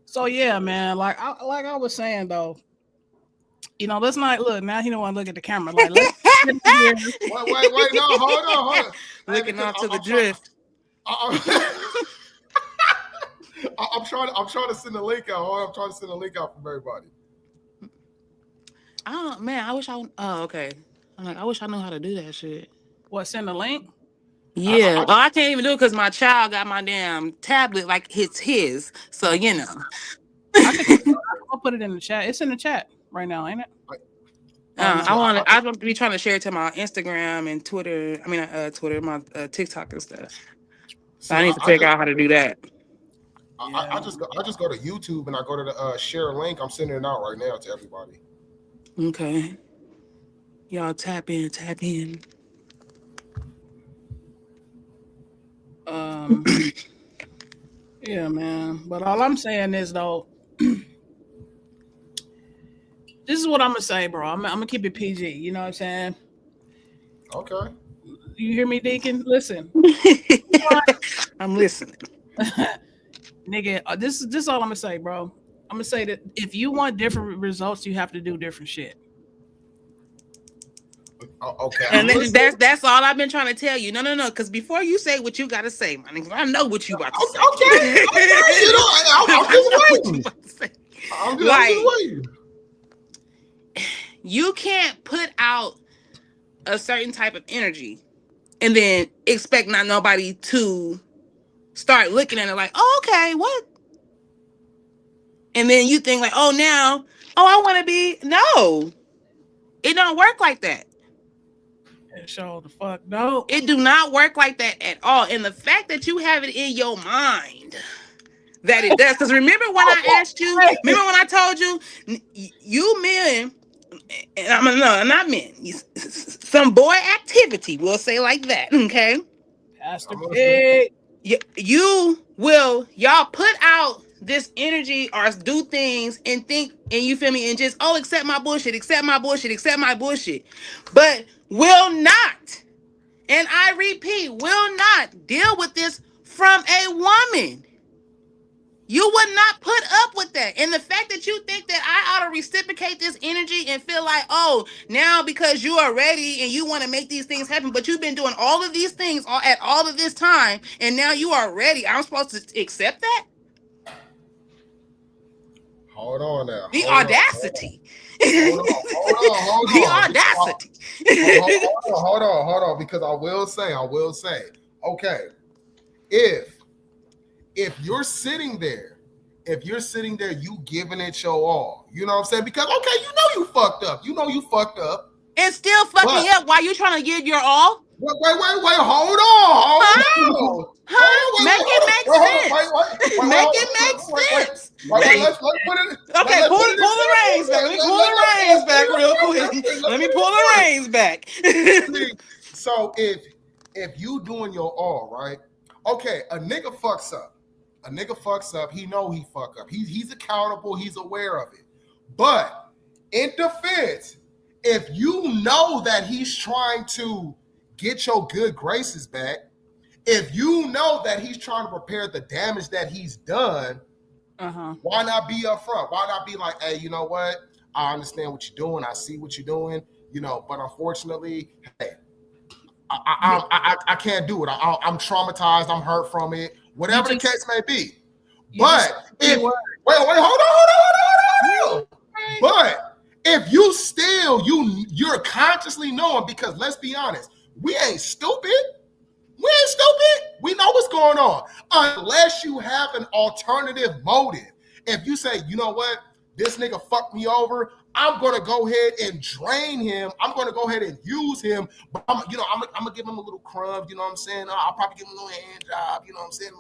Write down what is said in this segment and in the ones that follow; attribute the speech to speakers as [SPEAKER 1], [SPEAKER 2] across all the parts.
[SPEAKER 1] So yeah, man. Like I was saying though, let's not look now. He don't want to look at the camera. Like let's sit here.
[SPEAKER 2] Wait, no, hold on. Hey,
[SPEAKER 3] Looking
[SPEAKER 2] because
[SPEAKER 3] off to the
[SPEAKER 2] I'm trying.
[SPEAKER 3] drift.
[SPEAKER 2] I'm trying to send a link out. I'm trying to send a link out from everybody.
[SPEAKER 3] Man, I wish oh, okay. I'm like, I wish I knew how to do that shit.
[SPEAKER 1] What? Send the link.
[SPEAKER 3] Yeah. I can't even do it because my child got my damn tablet like it's his. So,
[SPEAKER 1] I'll put it in the chat. It's in the chat right now, ain't it?
[SPEAKER 3] I want to be trying to share it to my Instagram and Twitter. I mean, Twitter, my TikTok and stuff. So I need to figure out how to do that.
[SPEAKER 2] I just go to YouTube and I go to the share link. I'm sending it out right now to everybody.
[SPEAKER 3] Okay. Y'all tap in.
[SPEAKER 1] Yeah, man. But all I'm saying is though, this is what I'm gonna say, bro. I'm gonna keep it PG. You know what I'm saying?
[SPEAKER 2] Okay.
[SPEAKER 1] You hear me, Deacon? Listen.
[SPEAKER 3] I'm listening.
[SPEAKER 1] Nigga, this is all I'm gonna say, bro. I'm gonna say that if you want different results, you have to do different shit.
[SPEAKER 2] Okay.
[SPEAKER 3] And that's all I've been trying to tell you. No. Because before you say what you gotta say, my nigga, I know what you about to say.
[SPEAKER 2] Okay. I'm just waiting. I'm just waiting.
[SPEAKER 3] You can't put out a certain type of energy and then expect not nobody to start looking at it like, oh, okay, what? And then you think like, I want to be. No, it don't work like that.
[SPEAKER 1] Show the fuck no.
[SPEAKER 3] It do not work like that at all. And the fact that you have it in your mind that it does, because remember when I asked you, remember when I told you, you men, not men, some boy activity, we'll say like that, okay?
[SPEAKER 1] Pastor Pig.
[SPEAKER 3] Y'all put out this energy or do things and think, and you feel me, and just, accept my bullshit, but will not, and I repeat, will not deal with this from a woman. You would not put up with that. And the fact that you think that I ought to reciprocate this energy and feel like, now because you are ready and you want to make these things happen, but you've been doing all of these things at all of this time, and now you are ready, I'm supposed to accept that?
[SPEAKER 2] Hold on now.
[SPEAKER 3] The audacity.
[SPEAKER 2] Hold on.
[SPEAKER 3] The audacity.
[SPEAKER 2] Hold on. Because I will say, okay, if you're sitting there, you giving it your all. You know what I'm saying? Because okay, you fucked up.
[SPEAKER 3] And still fucking up while you trying to give your all.
[SPEAKER 2] Wait, hold on.
[SPEAKER 3] Make it make sense. Make it make sense.
[SPEAKER 2] Let's put it.
[SPEAKER 3] Okay, pull the reins back. Let me pull the reins back real quick. Let me pull the reins back.
[SPEAKER 2] So if you doing your all, right? Okay, a nigga fucks up. He know he fuck up. He's accountable. He's aware of it. But in defense, if you know that he's trying to get your good graces back, if you know that he's trying to repair the damage that he's done, why not be upfront? Why not be like, hey, you know what? I understand what you're doing. I see what you're doing. But unfortunately, hey, I can't do it. I'm traumatized. I'm hurt from it. Whatever the case may be. But if wait, hold on. But if you still you're consciously knowing, because let's be honest, we ain't stupid. We know what's going on. Unless you have an alternative motive. If you say, you know what, this nigga fucked me over, I'm gonna go ahead and drain him. I'm gonna go ahead and use him. But I'm gonna give him a little crumbs. You know what I'm saying? I'll probably give him a little hand job. You know what I'm saying?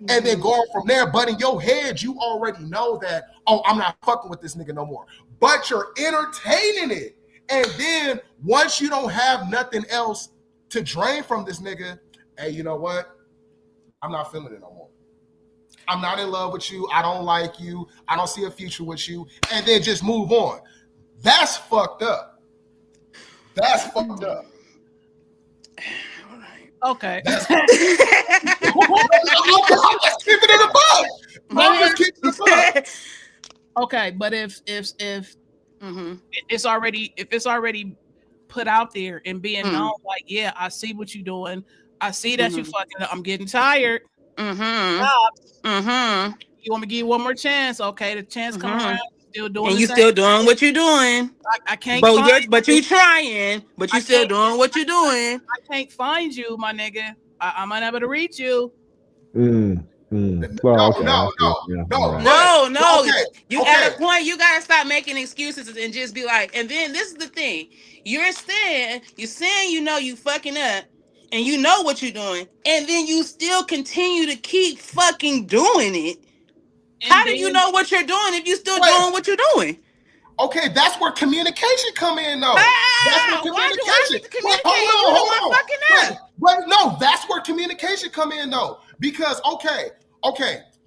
[SPEAKER 2] And then going from there. But in your head, you already know that. I'm not fucking with this nigga no more. But you're entertaining it. And then once you don't have nothing else to drain from this nigga, hey, you know what? I'm not feeling it no more. I'm not in love with you. I don't like you. I don't see a future with you. And then just move on. That's fucked up.
[SPEAKER 1] Okay.
[SPEAKER 2] I'm just keeping it above. I'm
[SPEAKER 1] okay, but if
[SPEAKER 3] Mm-hmm.
[SPEAKER 1] it's already put out there and being
[SPEAKER 3] Mhm.
[SPEAKER 1] known, like, yeah, I see what you're doing. I see that you
[SPEAKER 3] Mhm.
[SPEAKER 1] fucking up. I'm getting tired.
[SPEAKER 3] Mm-hmm.
[SPEAKER 1] Stop.
[SPEAKER 3] Mm-hmm.
[SPEAKER 1] You want me to give you one more chance? Okay, the chance come
[SPEAKER 3] Mhm.
[SPEAKER 1] around. Still doing
[SPEAKER 3] And
[SPEAKER 1] the
[SPEAKER 3] you
[SPEAKER 1] same.
[SPEAKER 3] still doing what you're doing.
[SPEAKER 1] I can't
[SPEAKER 3] But
[SPEAKER 1] find
[SPEAKER 3] you
[SPEAKER 1] you.
[SPEAKER 3] trying, but you
[SPEAKER 1] I
[SPEAKER 3] still
[SPEAKER 1] can't-
[SPEAKER 3] doing what you're doing.
[SPEAKER 1] I can't find you, my nigga. I'm unable to reach you.
[SPEAKER 2] No,
[SPEAKER 4] Okay, I
[SPEAKER 2] no,
[SPEAKER 4] see. Yeah,
[SPEAKER 2] no.
[SPEAKER 4] all right.
[SPEAKER 3] No.
[SPEAKER 2] Okay,
[SPEAKER 3] You
[SPEAKER 2] okay.
[SPEAKER 3] at a point you gotta stop making excuses and just be like, and then this is the thing. You're saying you know you fucking up and you know what you're doing, and then you still continue to keep fucking doing it.
[SPEAKER 1] And
[SPEAKER 3] How do
[SPEAKER 1] then
[SPEAKER 3] you know what you're doing if you still
[SPEAKER 2] Wait.
[SPEAKER 3] doing what you're doing?
[SPEAKER 2] Okay, that's where communication come in, though. That's where
[SPEAKER 3] Why do I
[SPEAKER 2] communication.
[SPEAKER 3] need to
[SPEAKER 2] Wait,
[SPEAKER 3] communicate? You the one fucking up.
[SPEAKER 2] Wait, no, that's where communication come in, though. Because okay,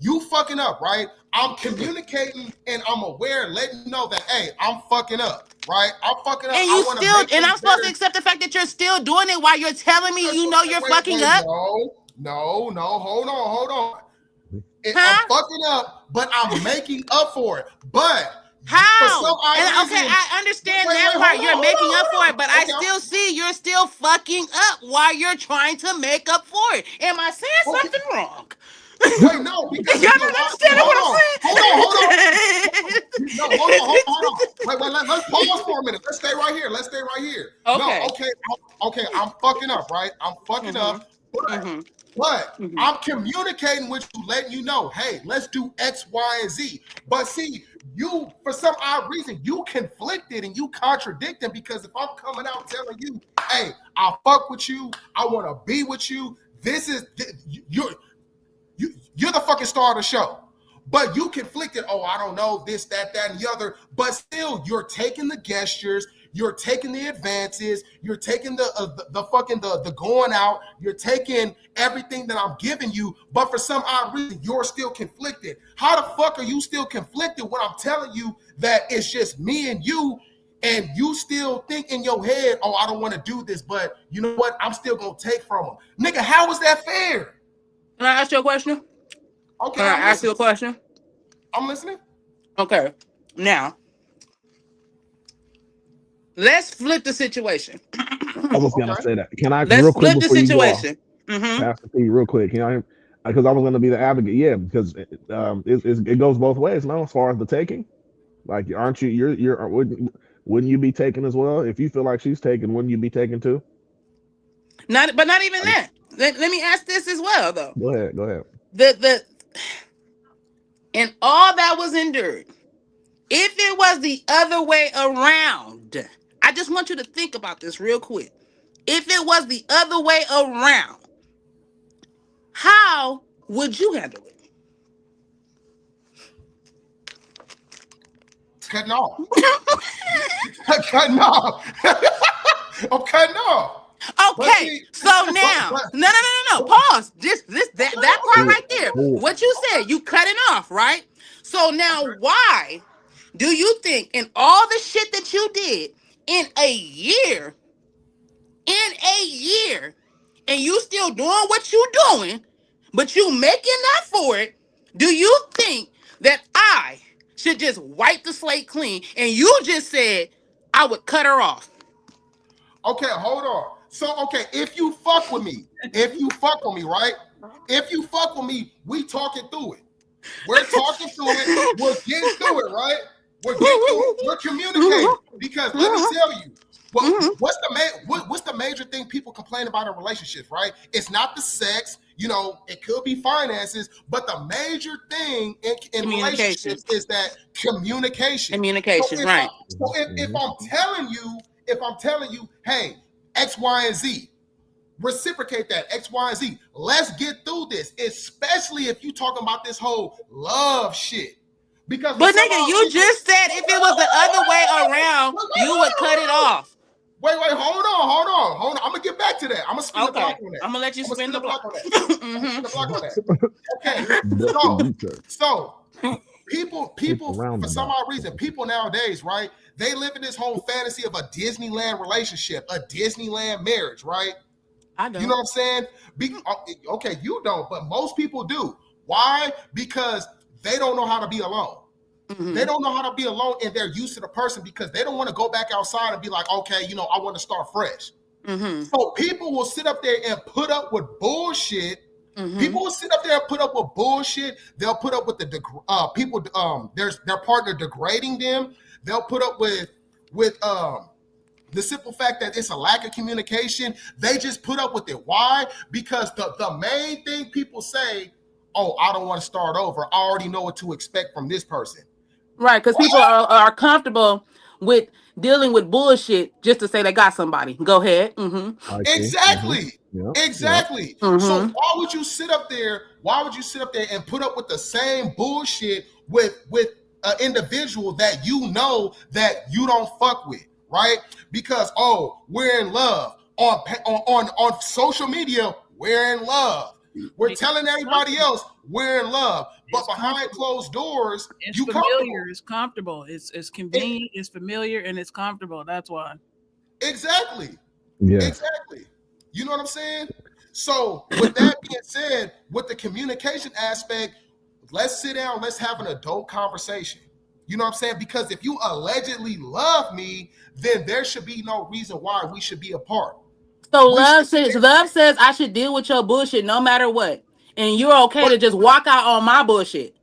[SPEAKER 2] you fucking up, right? I'm communicating and I'm aware, letting you know that, hey, I'm fucking up, right? I'm fucking up.
[SPEAKER 3] And
[SPEAKER 2] I
[SPEAKER 3] you
[SPEAKER 2] wanna
[SPEAKER 3] still,
[SPEAKER 2] make
[SPEAKER 3] and
[SPEAKER 2] things
[SPEAKER 3] I'm supposed to
[SPEAKER 2] better.
[SPEAKER 3] accept the fact that you're still doing it while you're telling me you know you're fucking up?
[SPEAKER 2] No, hold on.
[SPEAKER 3] Huh?
[SPEAKER 2] I'm fucking up, but I'm making up for it. But
[SPEAKER 3] How?
[SPEAKER 2] for some odd
[SPEAKER 3] And okay,
[SPEAKER 2] reason-
[SPEAKER 3] I understand
[SPEAKER 2] Wait,
[SPEAKER 3] that
[SPEAKER 2] hold
[SPEAKER 3] part.
[SPEAKER 2] on,
[SPEAKER 3] You're
[SPEAKER 2] hold
[SPEAKER 3] making
[SPEAKER 2] on,
[SPEAKER 3] up for
[SPEAKER 2] hold
[SPEAKER 3] it, but
[SPEAKER 2] on.
[SPEAKER 3] I
[SPEAKER 2] Okay,
[SPEAKER 3] still see you're still fucking up while you're trying to make up for it. Am I saying
[SPEAKER 2] Okay.
[SPEAKER 3] something wrong?
[SPEAKER 2] Wait, no, because
[SPEAKER 3] Y'all
[SPEAKER 2] you
[SPEAKER 3] not
[SPEAKER 2] know why?
[SPEAKER 3] understanding what I'm
[SPEAKER 2] Hold on.
[SPEAKER 3] saying?
[SPEAKER 2] No, hold on. Wait, let's pause for a minute. Let's stay right here.
[SPEAKER 3] Okay.
[SPEAKER 2] No, okay, I'm fucking up, right? I'm fucking up, but I'm communicating with you, letting you know, hey, let's do X, Y, and Z. But see, you, for some odd reason, you conflicted and you contradicting, because if I'm coming out telling you, hey, I fuck with you, I want to be with you, you're the fucking star of the show. But you conflicted, oh, I don't know, this, that, and the other. But still, you're taking the gestures, you're taking the advances, you're taking the going out, you're taking everything that I'm giving you. But for some odd reason, you're still conflicted. How the fuck are you still conflicted when I'm telling you that it's just me and you still think in your head, oh, I don't want to do this, but you know what? I'm still gonna take from them. Nigga, how is that fair?
[SPEAKER 3] Can I ask you a question?
[SPEAKER 2] Okay,
[SPEAKER 3] Can I ask you a question?
[SPEAKER 2] I'm listening.
[SPEAKER 3] Okay. Now, let's flip the situation.
[SPEAKER 4] I was gonna say that. Can I
[SPEAKER 3] Let's
[SPEAKER 4] real quick
[SPEAKER 3] flip the
[SPEAKER 4] before you go off,
[SPEAKER 3] situation. Mm-hmm.
[SPEAKER 4] Pastor P, real quick? Can I? Because I was gonna be the advocate. Yeah, because it goes both ways. Now, as far as the taking, like, aren't you? Wouldn't you be taken as well? If you feel like she's taken, wouldn't you be taken too?
[SPEAKER 3] Not even that. Let me ask this as well, though.
[SPEAKER 4] Go ahead.
[SPEAKER 3] The and all that was endured. If it was the other way around, I just want you to think about this real quick. If it was the other way around, how would you handle it?
[SPEAKER 2] Cutting off. Cutting off. I'm cutting off.
[SPEAKER 3] Okay, so now, no. Pause. That part right there. What you said, you cut it off, right? So now, why do you think in all the shit that you did in a year, and you still doing what you doing, but you making up for it, do you think that I should just wipe the slate clean? And you just said I would cut her off.
[SPEAKER 2] Okay, hold on. So, okay, if you fuck with me, right? If you fuck with me, we talking through it. We're talking through it. We're getting through it, right? We're getting through it. We're communicating. Because let me tell you, what's the major thing people complain about in relationships, right? It's not the sex, it could be finances, but the major thing in relationships is that communication.
[SPEAKER 3] Communication, right.
[SPEAKER 2] If I'm telling you, hey, X, Y, and Z, reciprocate that, X, Y, and Z. Let's get through this, especially if you talking about this whole love shit. But
[SPEAKER 3] nigga, you just said if it was the other way around, you would cut it off.
[SPEAKER 2] Wait, hold on. I'm gonna get back to that. I'm gonna spin the block on that.
[SPEAKER 3] I'm gonna let you spin the block
[SPEAKER 2] on that. Okay. So people for some odd reason, people nowadays, right? They live in this whole fantasy of a Disneyland relationship, a Disneyland marriage, right?
[SPEAKER 3] I don't.
[SPEAKER 2] You know what I'm saying? Okay, you don't, but most people do. Why? Because they don't know how to be alone. They don't know how to be alone, and they're used to the person because they don't want to go back outside and be like, okay, I want to start fresh. So people will sit up there and put up with bullshit. People will sit up there and put up with bullshit. They'll put up with the people, their partner degrading them. They'll put up with the simple fact that it's a lack of communication. They just put up with it. Why? Because the main thing people say, oh, I don't want to start over. I already know what to expect from this person.
[SPEAKER 3] Right, because people are comfortable with dealing with bullshit just to say they got somebody. Go ahead.
[SPEAKER 2] Exactly.
[SPEAKER 4] Yeah.
[SPEAKER 2] Exactly. So why would you sit up there? Why would you sit up there and put up with the same bullshit with an individual that you know that you don't fuck with, right? Because we're in love on social media. We're in love. We're telling everybody else we're in love, but behind closed doors,
[SPEAKER 1] it's familiar. It's comfortable. It's convenient. It's familiar, and it's comfortable. That's why.
[SPEAKER 2] Exactly.
[SPEAKER 4] Yeah.
[SPEAKER 2] Exactly. You know what I'm saying? So with that being said, with the communication aspect, let's sit down. Let's have an adult conversation. You know what I'm saying? Because if you allegedly love me, then there should be no reason why we should be apart.
[SPEAKER 3] So love says I should deal with your bullshit no matter what. And you're okay to just walk out on my bullshit.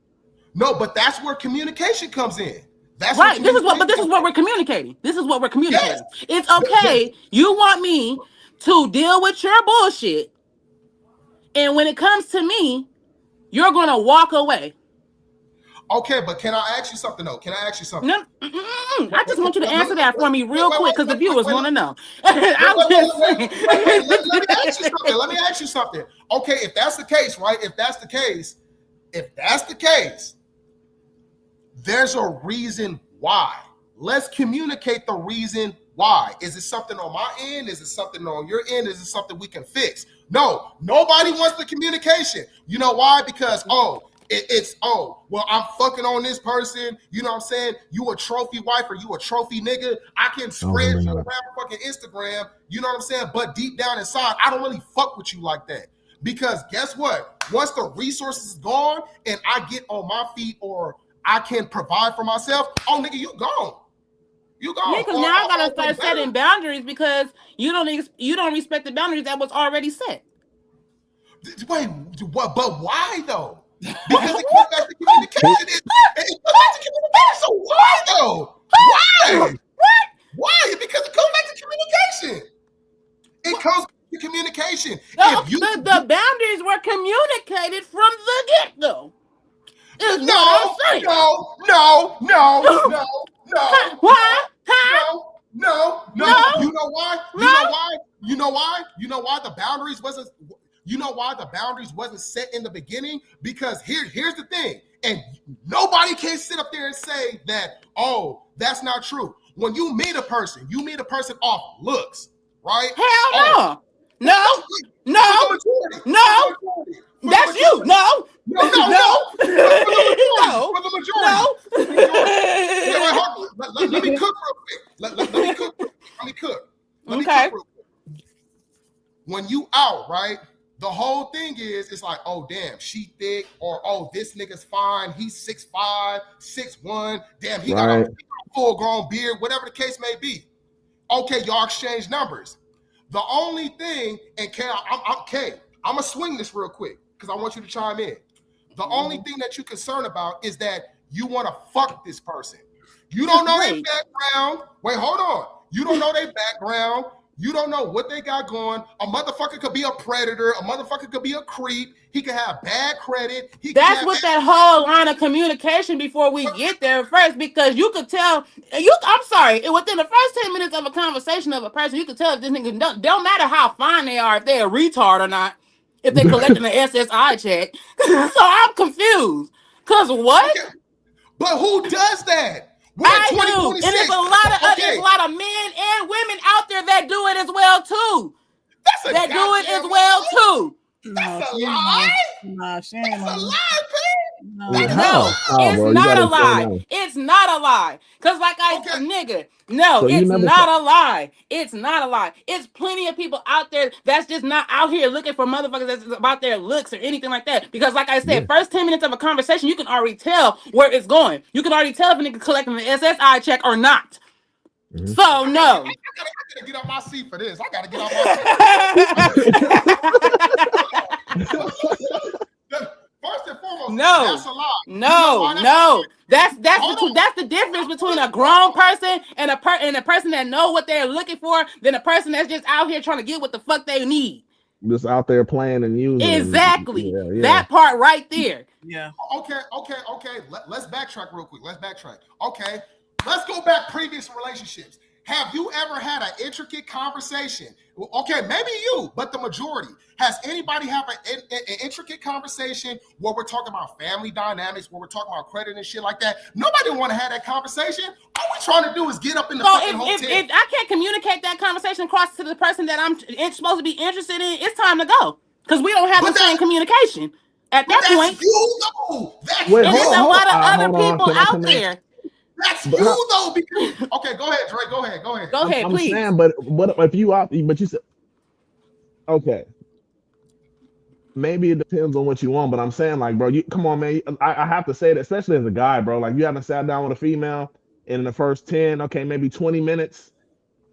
[SPEAKER 2] No, but that's where communication comes in. That's
[SPEAKER 3] right. This is what we're communicating. This is what we're communicating. Yes. It's okay. You want me to deal with your bullshit. And when it comes to me, you're going to walk away.
[SPEAKER 2] Okay, but can I ask you something though? Can I ask you something?
[SPEAKER 3] No, I just want you to answer that for me real quick because the viewers want to know.
[SPEAKER 2] Let me ask you something. Okay, if that's the case, right? If that's the case, there's a reason why. Let's communicate the reason why. Is it something on my end? Is it something on your end? Is it something we can fix? No, nobody wants the communication. You know why? Because I'm fucking on this person. You know what I'm saying? You a trophy wife or you a trophy nigga. I can spread you around fucking Instagram. You know what I'm saying? But deep down inside, I don't really fuck with you like that. Because guess what? Once the resources is gone and I get on my feet or I can provide for myself, nigga, you gone. You gone.
[SPEAKER 3] Yeah, because now I gotta start setting boundaries because you don't respect the boundaries that was already set.
[SPEAKER 2] Wait, but why though? Because it comes back to communication. It comes back to communication. So why though? Why? Why? Because it comes back to communication. It comes back to communication.
[SPEAKER 3] The boundaries were communicated from the get-go.
[SPEAKER 2] No.
[SPEAKER 3] Why?
[SPEAKER 2] No. You know why? You know why the boundaries wasn't. You know why the boundaries wasn't set in the beginning? Because here's the thing, and nobody can sit up there and say that, that's not true. When you meet a person off looks, right?
[SPEAKER 3] Hell no. No. That's you. No.
[SPEAKER 2] For the majority. Let me cook real quick. Let me cook.
[SPEAKER 3] Okay.
[SPEAKER 2] When you out, right? The whole thing is, it's like, damn, she thick, or this nigga's fine. He's 6'5", 6'1". Damn, he got a full-grown beard, whatever the case may be. Okay, y'all exchange numbers. The only thing, and I'm gonna swing this real quick because I want you to chime in. The only thing that you're concerned about is that you want to fuck this person. You don't know their background. Wait, hold on. You don't know their background. You don't know what they got going. A motherfucker could be a predator. A motherfucker could be a creep. He could have bad credit.
[SPEAKER 3] That's what that whole line of communication before we get there first, because you could tell. I'm sorry. Within the first 10 minutes of a conversation of a person, you could tell if this nigga don't matter how fine they are, if they're a retard or not, if they're collecting an SSI check. So I'm confused. Cause what?
[SPEAKER 2] Okay. But who does that?
[SPEAKER 3] I do, and there's a lot of men and women out there that do it as well too. That's a lie.
[SPEAKER 2] Nah,
[SPEAKER 1] She
[SPEAKER 2] that's a lie,
[SPEAKER 3] No,
[SPEAKER 4] How? Oh,
[SPEAKER 3] it's
[SPEAKER 4] bro, you
[SPEAKER 3] not
[SPEAKER 4] gotta
[SPEAKER 3] a
[SPEAKER 4] explain
[SPEAKER 3] lie.
[SPEAKER 4] that.
[SPEAKER 3] It's not a lie. Cause like
[SPEAKER 2] Okay.
[SPEAKER 3] nigga, no,
[SPEAKER 4] So you
[SPEAKER 3] it's
[SPEAKER 4] never
[SPEAKER 3] not a lie. It's not a lie. It's plenty of people out there that's just not out here looking for motherfuckers that's about their looks or anything like that. Because like I said,
[SPEAKER 4] Yeah.
[SPEAKER 3] first 10 minutes of a conversation, you can already tell where it's going. You can already tell if a nigga collecting the SSI check or not.
[SPEAKER 4] Mhm.
[SPEAKER 3] So no.
[SPEAKER 2] I gotta get off my seat for this. I gotta get off my seat. First and foremost,
[SPEAKER 3] No.
[SPEAKER 2] that's a lie. You know why
[SPEAKER 3] No. That's
[SPEAKER 2] Hold on.
[SPEAKER 3] that's the difference between a grown person and a person that know what they're looking for than a person that's just out here trying to get what the fuck they need.
[SPEAKER 4] Just out there playing and using.
[SPEAKER 3] Exactly.
[SPEAKER 4] Yeah.
[SPEAKER 3] That part right there.
[SPEAKER 1] Yeah.
[SPEAKER 2] Okay. Let's backtrack real quick. Okay. Let's go back previous relationships. Have you ever had an intricate conversation? Okay, maybe you, but the majority. Has anybody have an intricate conversation where we're talking about family dynamics, where we're talking about credit and shit like that? Nobody want to have that conversation. All we're trying to do is get up in the fucking hotel.
[SPEAKER 3] If I can't communicate that conversation across to the person that I'm supposed to be interested in, it's time to go. Because we don't have the same communication. At that point,
[SPEAKER 2] you though.
[SPEAKER 4] Wait,
[SPEAKER 3] there's a lot of other
[SPEAKER 4] hold on.
[SPEAKER 3] people
[SPEAKER 4] Can I
[SPEAKER 3] out
[SPEAKER 4] come in?
[SPEAKER 3] there.
[SPEAKER 2] That's
[SPEAKER 4] But
[SPEAKER 2] you though. Because, okay, go ahead, Dre. Go ahead.
[SPEAKER 3] Go ahead,
[SPEAKER 4] I'm
[SPEAKER 3] please.
[SPEAKER 4] saying, but what if you out? But you said, okay. Maybe it depends on what you want, but I'm saying, like, bro, you come on, man. I have to say that, especially as a guy, bro. Like, you haven't sat down with a female, and in the first 10, okay, maybe 20 minutes,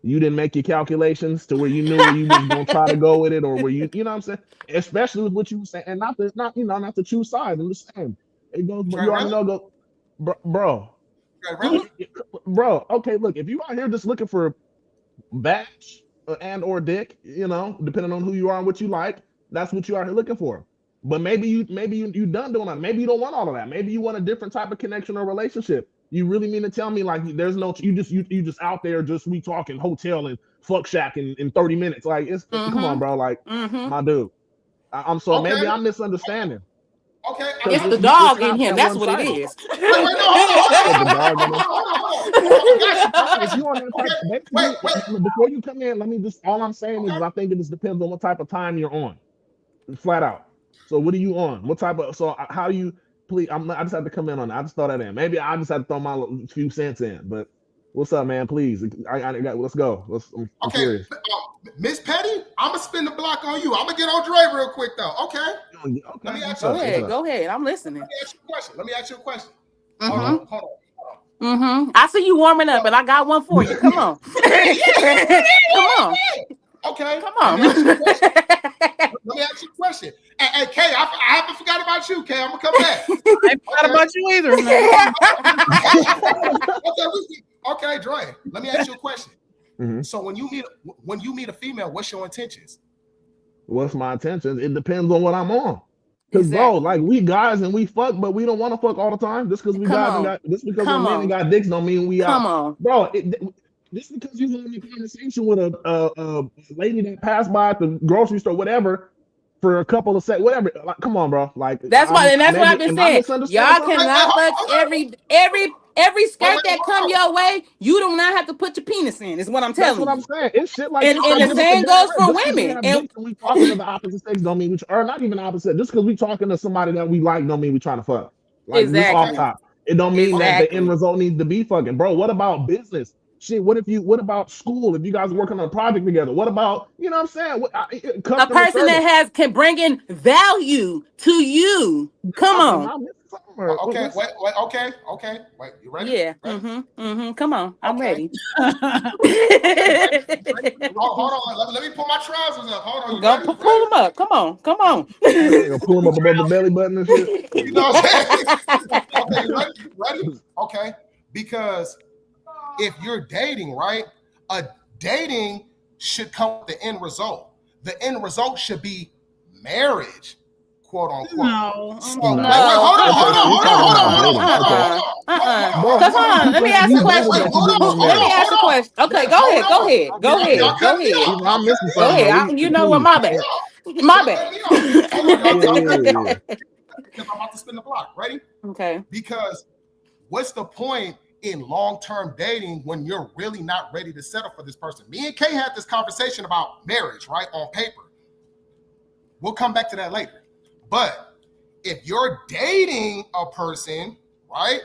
[SPEAKER 4] you didn't make your calculations to where you knew where you was gonna try to go with it, or where you know what I'm saying. Especially with what you were saying, and not to choose sides. I'm just saying, it goes.
[SPEAKER 2] Dre,
[SPEAKER 4] You already
[SPEAKER 2] really?
[SPEAKER 4] know, bro.
[SPEAKER 2] Okay, really?
[SPEAKER 4] Bro, okay, look, if you out here just looking for batch and or dick, depending on who you are and what you like, that's what you out here looking for. But maybe you done doing that. Maybe you don't want all of that. Maybe you want a different type of connection or relationship. You really mean to tell me like there's no you just out there just we talking hotel and fuck shack in 30 minutes? Like come on, bro. Like my dude. I'm so
[SPEAKER 2] Okay.
[SPEAKER 4] maybe I'm misunderstanding.
[SPEAKER 2] Okay.
[SPEAKER 3] It's the dog in him. That's what it
[SPEAKER 4] one-sided.
[SPEAKER 3] is.
[SPEAKER 4] If you on that type, before you come in, let me just. All I'm saying is, I think it just depends on what type of time you're on, flat out. So, what are you on? What type of? So, how do you? Please, I just have to come in on that. I just throw that in. Maybe I just have to throw my few cents in. But what's up, man? Please, let's go. I'm curious.
[SPEAKER 2] Miss Petty, I'm gonna spin the block on you. I'm gonna get on Dre real quick though. Okay. Let me ask you.
[SPEAKER 3] Go ahead. I'm listening.
[SPEAKER 2] Let me ask you a question.
[SPEAKER 3] Mm-hmm.
[SPEAKER 2] Hold on.
[SPEAKER 3] I see you warming up, and I got one for you. Come on. Come on.
[SPEAKER 2] Okay.
[SPEAKER 3] Come on.
[SPEAKER 2] Let me ask you a question. Hey, Kay, I haven't forgot about you, Kay. I'm gonna come back.
[SPEAKER 1] I ain't forgot about you either, man.
[SPEAKER 2] Okay, Dre. Let me ask you a question.
[SPEAKER 4] Mm-hmm.
[SPEAKER 2] So when you meet a female, what's your intentions?
[SPEAKER 4] What's my intentions? It depends on what I'm on. Because
[SPEAKER 3] Exactly.
[SPEAKER 4] bro, like we guys and we fuck, but we don't want to fuck all the time. Just because we we're men and got dicks don't mean we
[SPEAKER 3] Come
[SPEAKER 4] out.
[SPEAKER 3] on.
[SPEAKER 4] Bro, just because you having a conversation with a lady that passed by at the grocery store, whatever, for a couple of seconds, whatever. Like, come on, bro. Like
[SPEAKER 3] That's what I've been saying. Y'all
[SPEAKER 4] something?
[SPEAKER 3] cannot fuck every skirt that come your way. You do not have to put your penis in. Is what I'm telling you.
[SPEAKER 4] That's what I'm saying. It's shit like
[SPEAKER 3] And the same goes for women.
[SPEAKER 4] And we talking to the opposite sex don't mean or not even opposite. Just because we talking to somebody that we like don't mean we trying to fuck. Like this off top. It don't mean that the end result needs to be fucking. Bro, what about business? Shit, what about school? If you guys are working on a project together, what about, you know what I'm saying?
[SPEAKER 3] A person that can bring in value to you. Come on.
[SPEAKER 2] Okay, wait, you ready?
[SPEAKER 3] Yeah.
[SPEAKER 2] Ready?
[SPEAKER 3] Come on, I'm ready.
[SPEAKER 2] Hold on, let me pull my trousers up. Hold on,
[SPEAKER 3] pull them up. Come on.
[SPEAKER 4] Pull them up above the belly button and shit.
[SPEAKER 2] You know what I'm saying? Okay, ready? Okay, because if you're dating, right? A dating should come with the end result. The end result should be marriage, quote unquote.
[SPEAKER 1] No.
[SPEAKER 2] Hold on.
[SPEAKER 3] Let me ask a question. Okay, go ahead.
[SPEAKER 4] I'm missing something.
[SPEAKER 3] Go ahead. You know what? My bad.
[SPEAKER 2] Because I'm about to spin the block. Ready?
[SPEAKER 3] Okay.
[SPEAKER 2] Because what's the point in long-term dating when you're really not ready to settle for this person? Me and Kay had this conversation about marriage, right? On paper. We'll come back to that later. But if you're dating a person, right?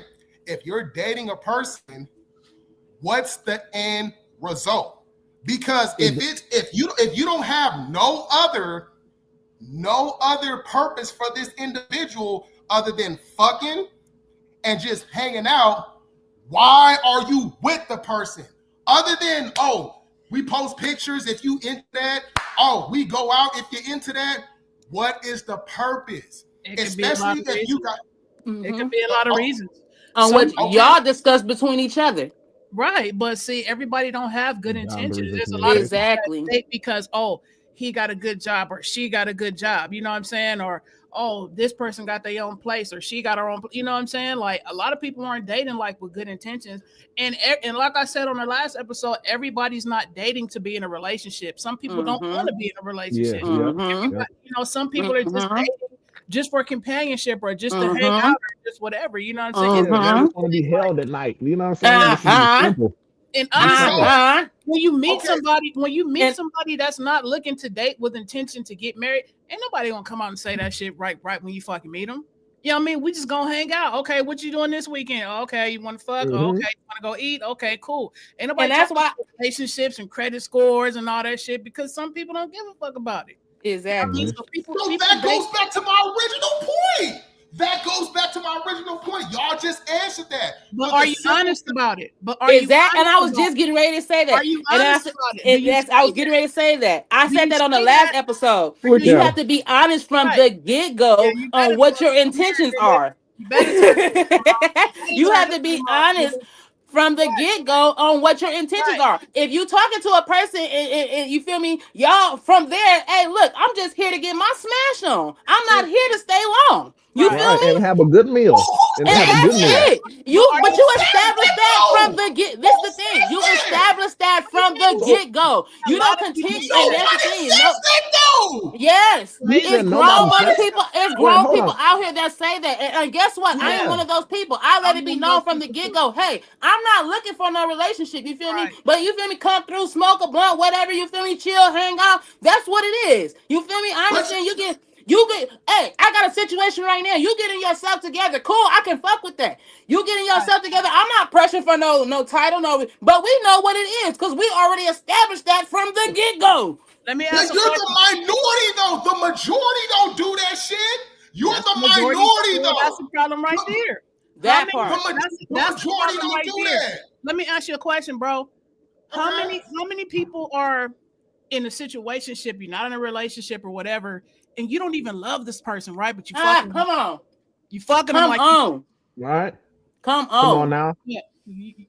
[SPEAKER 2] If you're dating a person, what's the end result? Because if you don't have no other purpose for this individual other than fucking and just hanging out, why are you with the person? Other than, oh, we post pictures if you into that. Oh, we go out if you're into that. What is the purpose? Especially if you got.
[SPEAKER 1] It could be a lot of reasons.
[SPEAKER 3] On what y'all discuss between each other.
[SPEAKER 1] Right, but see, everybody don't have good intentions. There's a lot of people that date because, oh, he got a good job or she got a good job. You know what I'm saying? Or, oh, this person got their own place or she got her own. You know what I'm saying? Like a lot of people aren't dating like with good intentions. And like I said on the last episode, everybody's not dating to be in a relationship. Some people don't want to be in a relationship. You know, some people are just dating just for companionship or just to hang out or just whatever. You know what I'm saying?
[SPEAKER 4] They just want to be held at night. You know what I'm saying? Simple.
[SPEAKER 1] And honestly, when you meet somebody that's not looking to date with intention to get married, ain't nobody gonna come out and say that shit right when you fucking meet them. You know what I mean? We just gonna hang out. Okay, what you doing this weekend? Okay, you want to fuck? Okay, you want to go eat? Okay, cool. Ain't nobody.
[SPEAKER 3] And that's why
[SPEAKER 1] relationships and credit scores and all that shit because some people don't give a fuck about it.
[SPEAKER 3] Exactly.
[SPEAKER 1] I mean, so
[SPEAKER 2] that goes back to my original point. That goes back to my original point. Y'all just answered that.
[SPEAKER 1] But are you honest about it? But are
[SPEAKER 3] exactly. And I was just getting ready to say that.
[SPEAKER 1] Are you honest about it?
[SPEAKER 3] I was getting ready to say that. I said that on the last episode. You have to be honest from the get-go on what your intentions are. You have to be honest from the get-go on what your intentions are. If you talking to a person and you feel me, y'all from there, hey, look, I'm just here to get my smash on. I'm not here to stay long. You feel me?
[SPEAKER 4] And have a good meal.
[SPEAKER 3] And that's it. But you established that from the get. This is the thing. You established that from the get-go. You don't continue. And that's the thing. Yes. It's grown people. It's grown people out here that say that. And guess what? I ain't one of those people. I let it be known from the get-go. Hey, I'm not looking for no relationship. You feel me? But you feel me? Come through, smoke a blunt, whatever. You feel me? Chill, hang out. That's what it is. You feel me? I understand hey, I got a situation right now. You getting yourself together. Cool, I can fuck with that. You getting yourself together. I'm not pressing for no title, but we know what it is because we already established that from the get-go.
[SPEAKER 1] Let me ask you.
[SPEAKER 2] You're the minority, though. The majority don't do that shit. You're the minority, though.
[SPEAKER 1] That's the problem right there.
[SPEAKER 3] That part.
[SPEAKER 2] The majority don't do that.
[SPEAKER 1] Let me ask you a question, bro. How many people are in a situationship, you're not in a relationship or whatever, and you don't even love this person, right? But you fucking
[SPEAKER 3] come on.
[SPEAKER 1] You fucking them like
[SPEAKER 4] right.
[SPEAKER 3] Come
[SPEAKER 4] on now.
[SPEAKER 1] Yeah,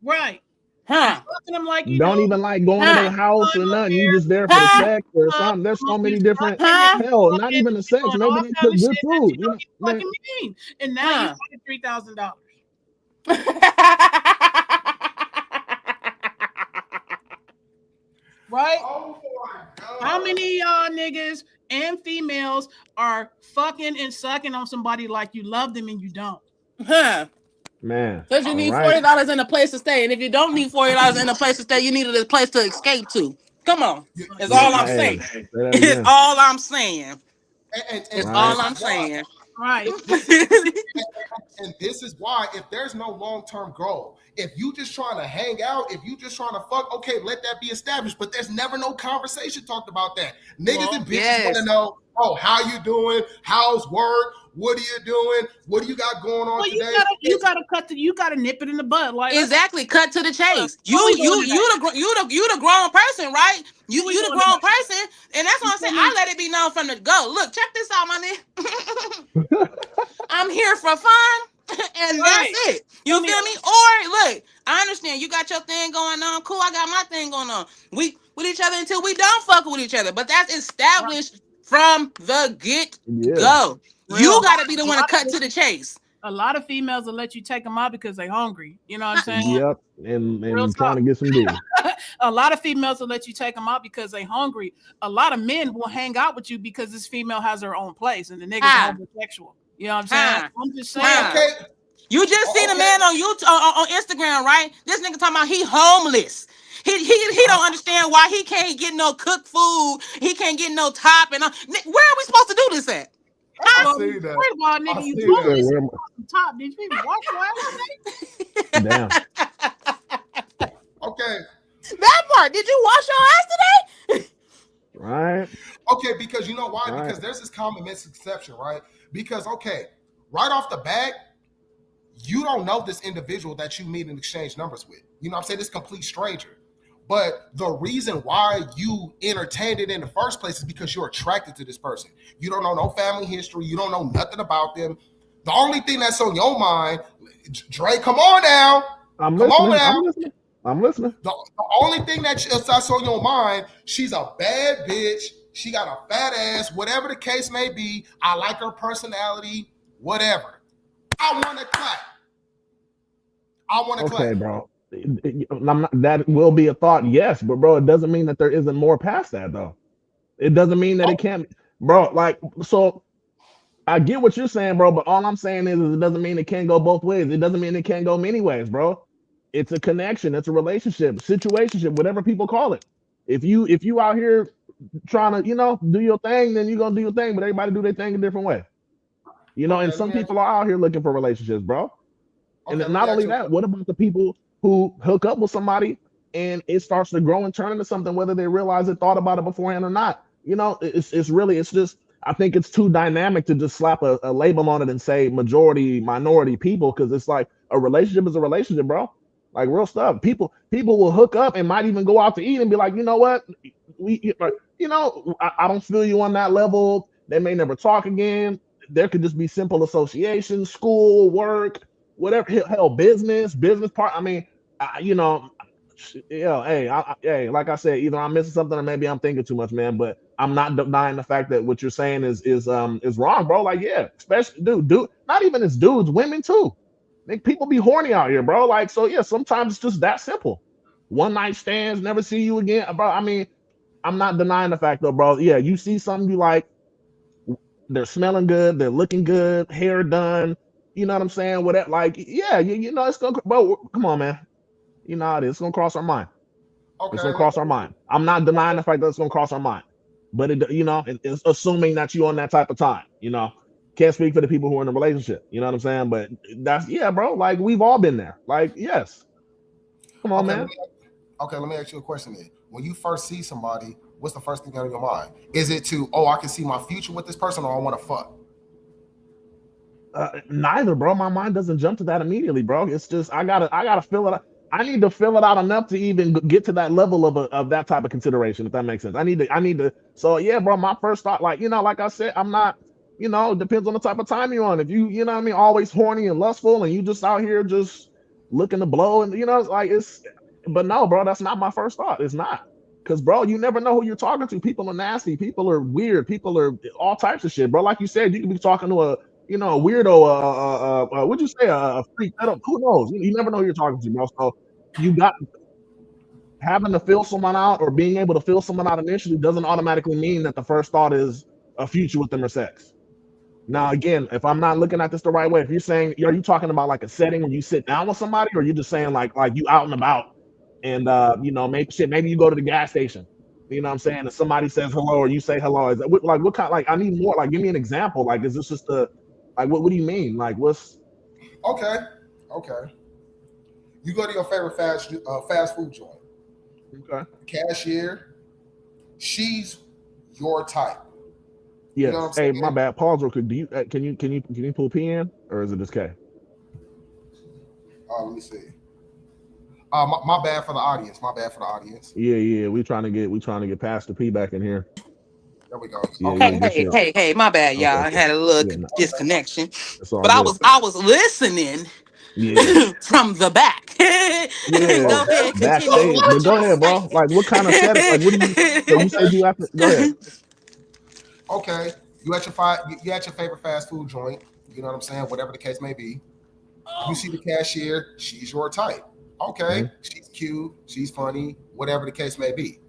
[SPEAKER 1] right.
[SPEAKER 3] Huh?
[SPEAKER 1] Fucking them like
[SPEAKER 4] you don't even like going to their house or nothing. You just there for the sex or something. There's so many different hell. Not even the sex. Maybe they cook good food. You know,
[SPEAKER 1] fucking mean. And now you $3,000. Right?
[SPEAKER 2] Oh my God.
[SPEAKER 1] How many y'all niggas and females are fucking and sucking on somebody like you love them and you don't?
[SPEAKER 4] Man.
[SPEAKER 3] Because you need $40 in a place to stay. And if you don't need $40 in a place to stay, you need a place to escape to. Come on. That's all I'm saying. It's all I'm saying. It's all I'm saying.
[SPEAKER 1] Right.
[SPEAKER 2] And this is why, if there's no long-term goal, if you just trying to hang out, if you just trying to fuck, okay, let that be established. But there's never no conversation talked about that. Niggas and bitches want to know, oh, how you doing? How's work? What are you doing? What do you got going on today?
[SPEAKER 1] You gotta nip it in the bud. Like
[SPEAKER 3] exactly, cut to the chase. You the grown person, right? You the grown person, and that's what I'm saying. I let it be known from the go. Look, check this out, my nigga. I'm here for fun, and that's it. You feel me? Or look, I understand you got your thing going on. Cool, I got my thing going on. We with each other until we don't fuck with each other. But that's established from the get-go. You got to be the one to cut to the chase.
[SPEAKER 1] A lot of females will let you take them out because they're hungry. You know what I'm saying?
[SPEAKER 4] Yep. And trying to get some deal.
[SPEAKER 1] A lot of females will let you take them out because they're hungry. A lot of men will hang out with you because this female has her own place and the nigga's homosexual. You know what I'm saying? I'm just saying.
[SPEAKER 2] Okay.
[SPEAKER 3] You just seen a man on YouTube on Instagram, right? This nigga talking about he homeless. He don't understand why he can't get no cooked food. He can't get no top. And where are we supposed to do this at?
[SPEAKER 2] I see that.
[SPEAKER 1] First of all, nigga, you told me some top. Did you even wash your ass today?
[SPEAKER 4] Damn.
[SPEAKER 2] Okay.
[SPEAKER 3] That part. Did you wash your ass today?
[SPEAKER 4] Right.
[SPEAKER 2] Okay, because you know why? Right. Because there's this common misconception, right? Because right off the bat, you don't know this individual that you meet and exchange numbers with. You know what I'm saying? This complete stranger. But the reason why you entertained it in the first place is because you're attracted to this person. You don't know no family history. You don't know nothing about them. The only thing that's on your mind, Dre, come on now.
[SPEAKER 4] I'm listening.
[SPEAKER 2] The only thing that's on your mind, she's a bad bitch. She got a fat ass, whatever the case may be. I like her personality, whatever. I want to clap.
[SPEAKER 4] Okay, bro. That will be a thought, yes, but bro, it doesn't mean that there isn't more past that, though. It doesn't mean that it can't, bro. Like, so I get what you're saying, bro, but all I'm saying is it doesn't mean it can't go both ways. It doesn't mean it can't go many ways, bro. It's a connection, it's a relationship, situationship, whatever people call it. If you out here trying to, do your thing, then you're gonna do your thing, but everybody do their thing a different way. And some people are out here looking for relationships, bro. And not only that, what about the people who hook up with somebody and it starts to grow and turn into something, whether they realize it, thought about it beforehand or not? It's just, I think it's too dynamic to just slap a label on it and say majority, minority people, because it's like a relationship is a relationship, bro. Like real stuff. People will hook up and might even go out to eat and be like, you know what? I don't feel you on that level. They may never talk again. There could just be simple association, school, work, whatever, hell, business part. I mean, hey, like I said, either I'm missing something or maybe I'm thinking too much, man. But I'm not denying the fact that what you're saying is wrong, bro. Like, yeah, especially dude, not even as dudes, women too. People be horny out here, bro. Like, so yeah, sometimes it's just that simple. One night stands, never see you again, bro. I mean, I'm not denying the fact though, bro. Yeah, you see something you like, they're smelling good, they're looking good, hair done. You know what I'm saying? Whatever, like, yeah, it's gonna, bro. Come on, man. You know how it is. It's gonna cross our mind. Okay. It's gonna cross our mind. I'm not denying the fact that it's gonna cross our mind, but it's assuming that you're on that type of time. Can't speak for the people who are in a relationship. You know what I'm saying? But bro. Like we've all been there. Like, yes. Come on, man.
[SPEAKER 2] Let me ask you a question then. When you first see somebody, what's the first thing on your mind? Is it I can see my future with this person, or I want to fuck?
[SPEAKER 4] Neither, bro. My mind doesn't jump to that immediately, bro. It's just I gotta fill it out. I need to fill it out enough to even get to that level of that type of consideration, if that makes sense. I need to. So yeah, bro. My first thought, like I said, I'm not. It depends on the type of time you're on. If you know what I mean, always horny and lustful, and you just out here just looking to blow, and but no, bro, that's not my first thought. It's not. Because, bro, you never know who you're talking to. People are nasty. People are weird. People are all types of shit, bro. Like you said, you could be talking to a weirdo, what'd you say, a freak? Who knows? You never know who you're talking to, bro. So you got having to fill someone out or being able to fill someone out initially doesn't automatically mean that the first thought is a future with them or sex. Now, again, if I'm not looking at this the right way, if you're saying, are you talking about like a setting when you sit down with somebody, or are you just saying like you out and about and maybe you go to the gas station, you know what I'm saying, and somebody says hello or you say hello? Is that what kind? Like, I need more. Like, give me an example. Like, is this just what do you mean? Like, what's
[SPEAKER 2] okay? You go to your favorite fast food joint.
[SPEAKER 4] Okay.
[SPEAKER 2] Cashier, she's your type.
[SPEAKER 4] Yes. You know hey, my bad. Pause real quick. Do you can you pull P in, or is it just K?
[SPEAKER 2] Let me see. My bad for the audience.
[SPEAKER 4] Yeah. We trying to get past the P back in here.
[SPEAKER 2] There we go.
[SPEAKER 3] Yeah, hey, my bad, y'all. I had a little disconnection, but I was listening. Yeah. From the back.
[SPEAKER 4] Yeah. Go ahead, go ahead, bro. Like, what kind of setup? Like, what do you? So you said you have to go ahead.
[SPEAKER 2] Okay, you at your favorite fast food joint. You know what I'm saying? Whatever the case may be. You see the cashier, she's your type. Okay, She's cute, she's funny, whatever the case may be.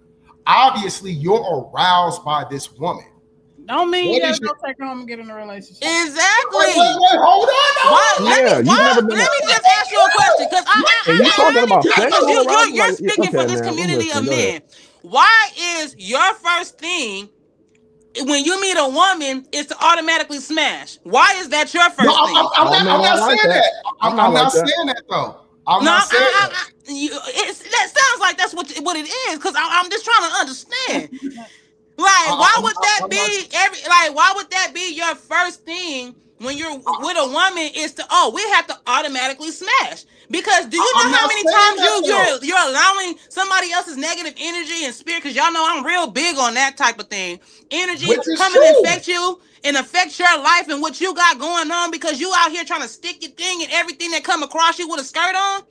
[SPEAKER 2] Obviously, you're aroused by this woman.
[SPEAKER 1] Don't mean you gotta go take her home and get in a relationship.
[SPEAKER 3] Exactly.
[SPEAKER 2] Wait, hold on.
[SPEAKER 3] Let me just ask you a question, because you're speaking for this community of men. Why is your first thing when you meet a woman, it's to automatically smash. Why is that your first thing?
[SPEAKER 2] I'm not saying that. I'm not saying that though. I'm not saying that.
[SPEAKER 3] That sounds like that's what it is. Because I'm just trying to understand. Like, why would that be your first thing when you're with a woman? Is to we have to automatically smash? Because do you know how many times you're allowing somebody else's negative energy and spirit? Because y'all know I'm real big on that type of thing. Energy coming and affect you and affect your life and what you got going on because you out here trying to stick your thing and everything that come across you with a skirt on.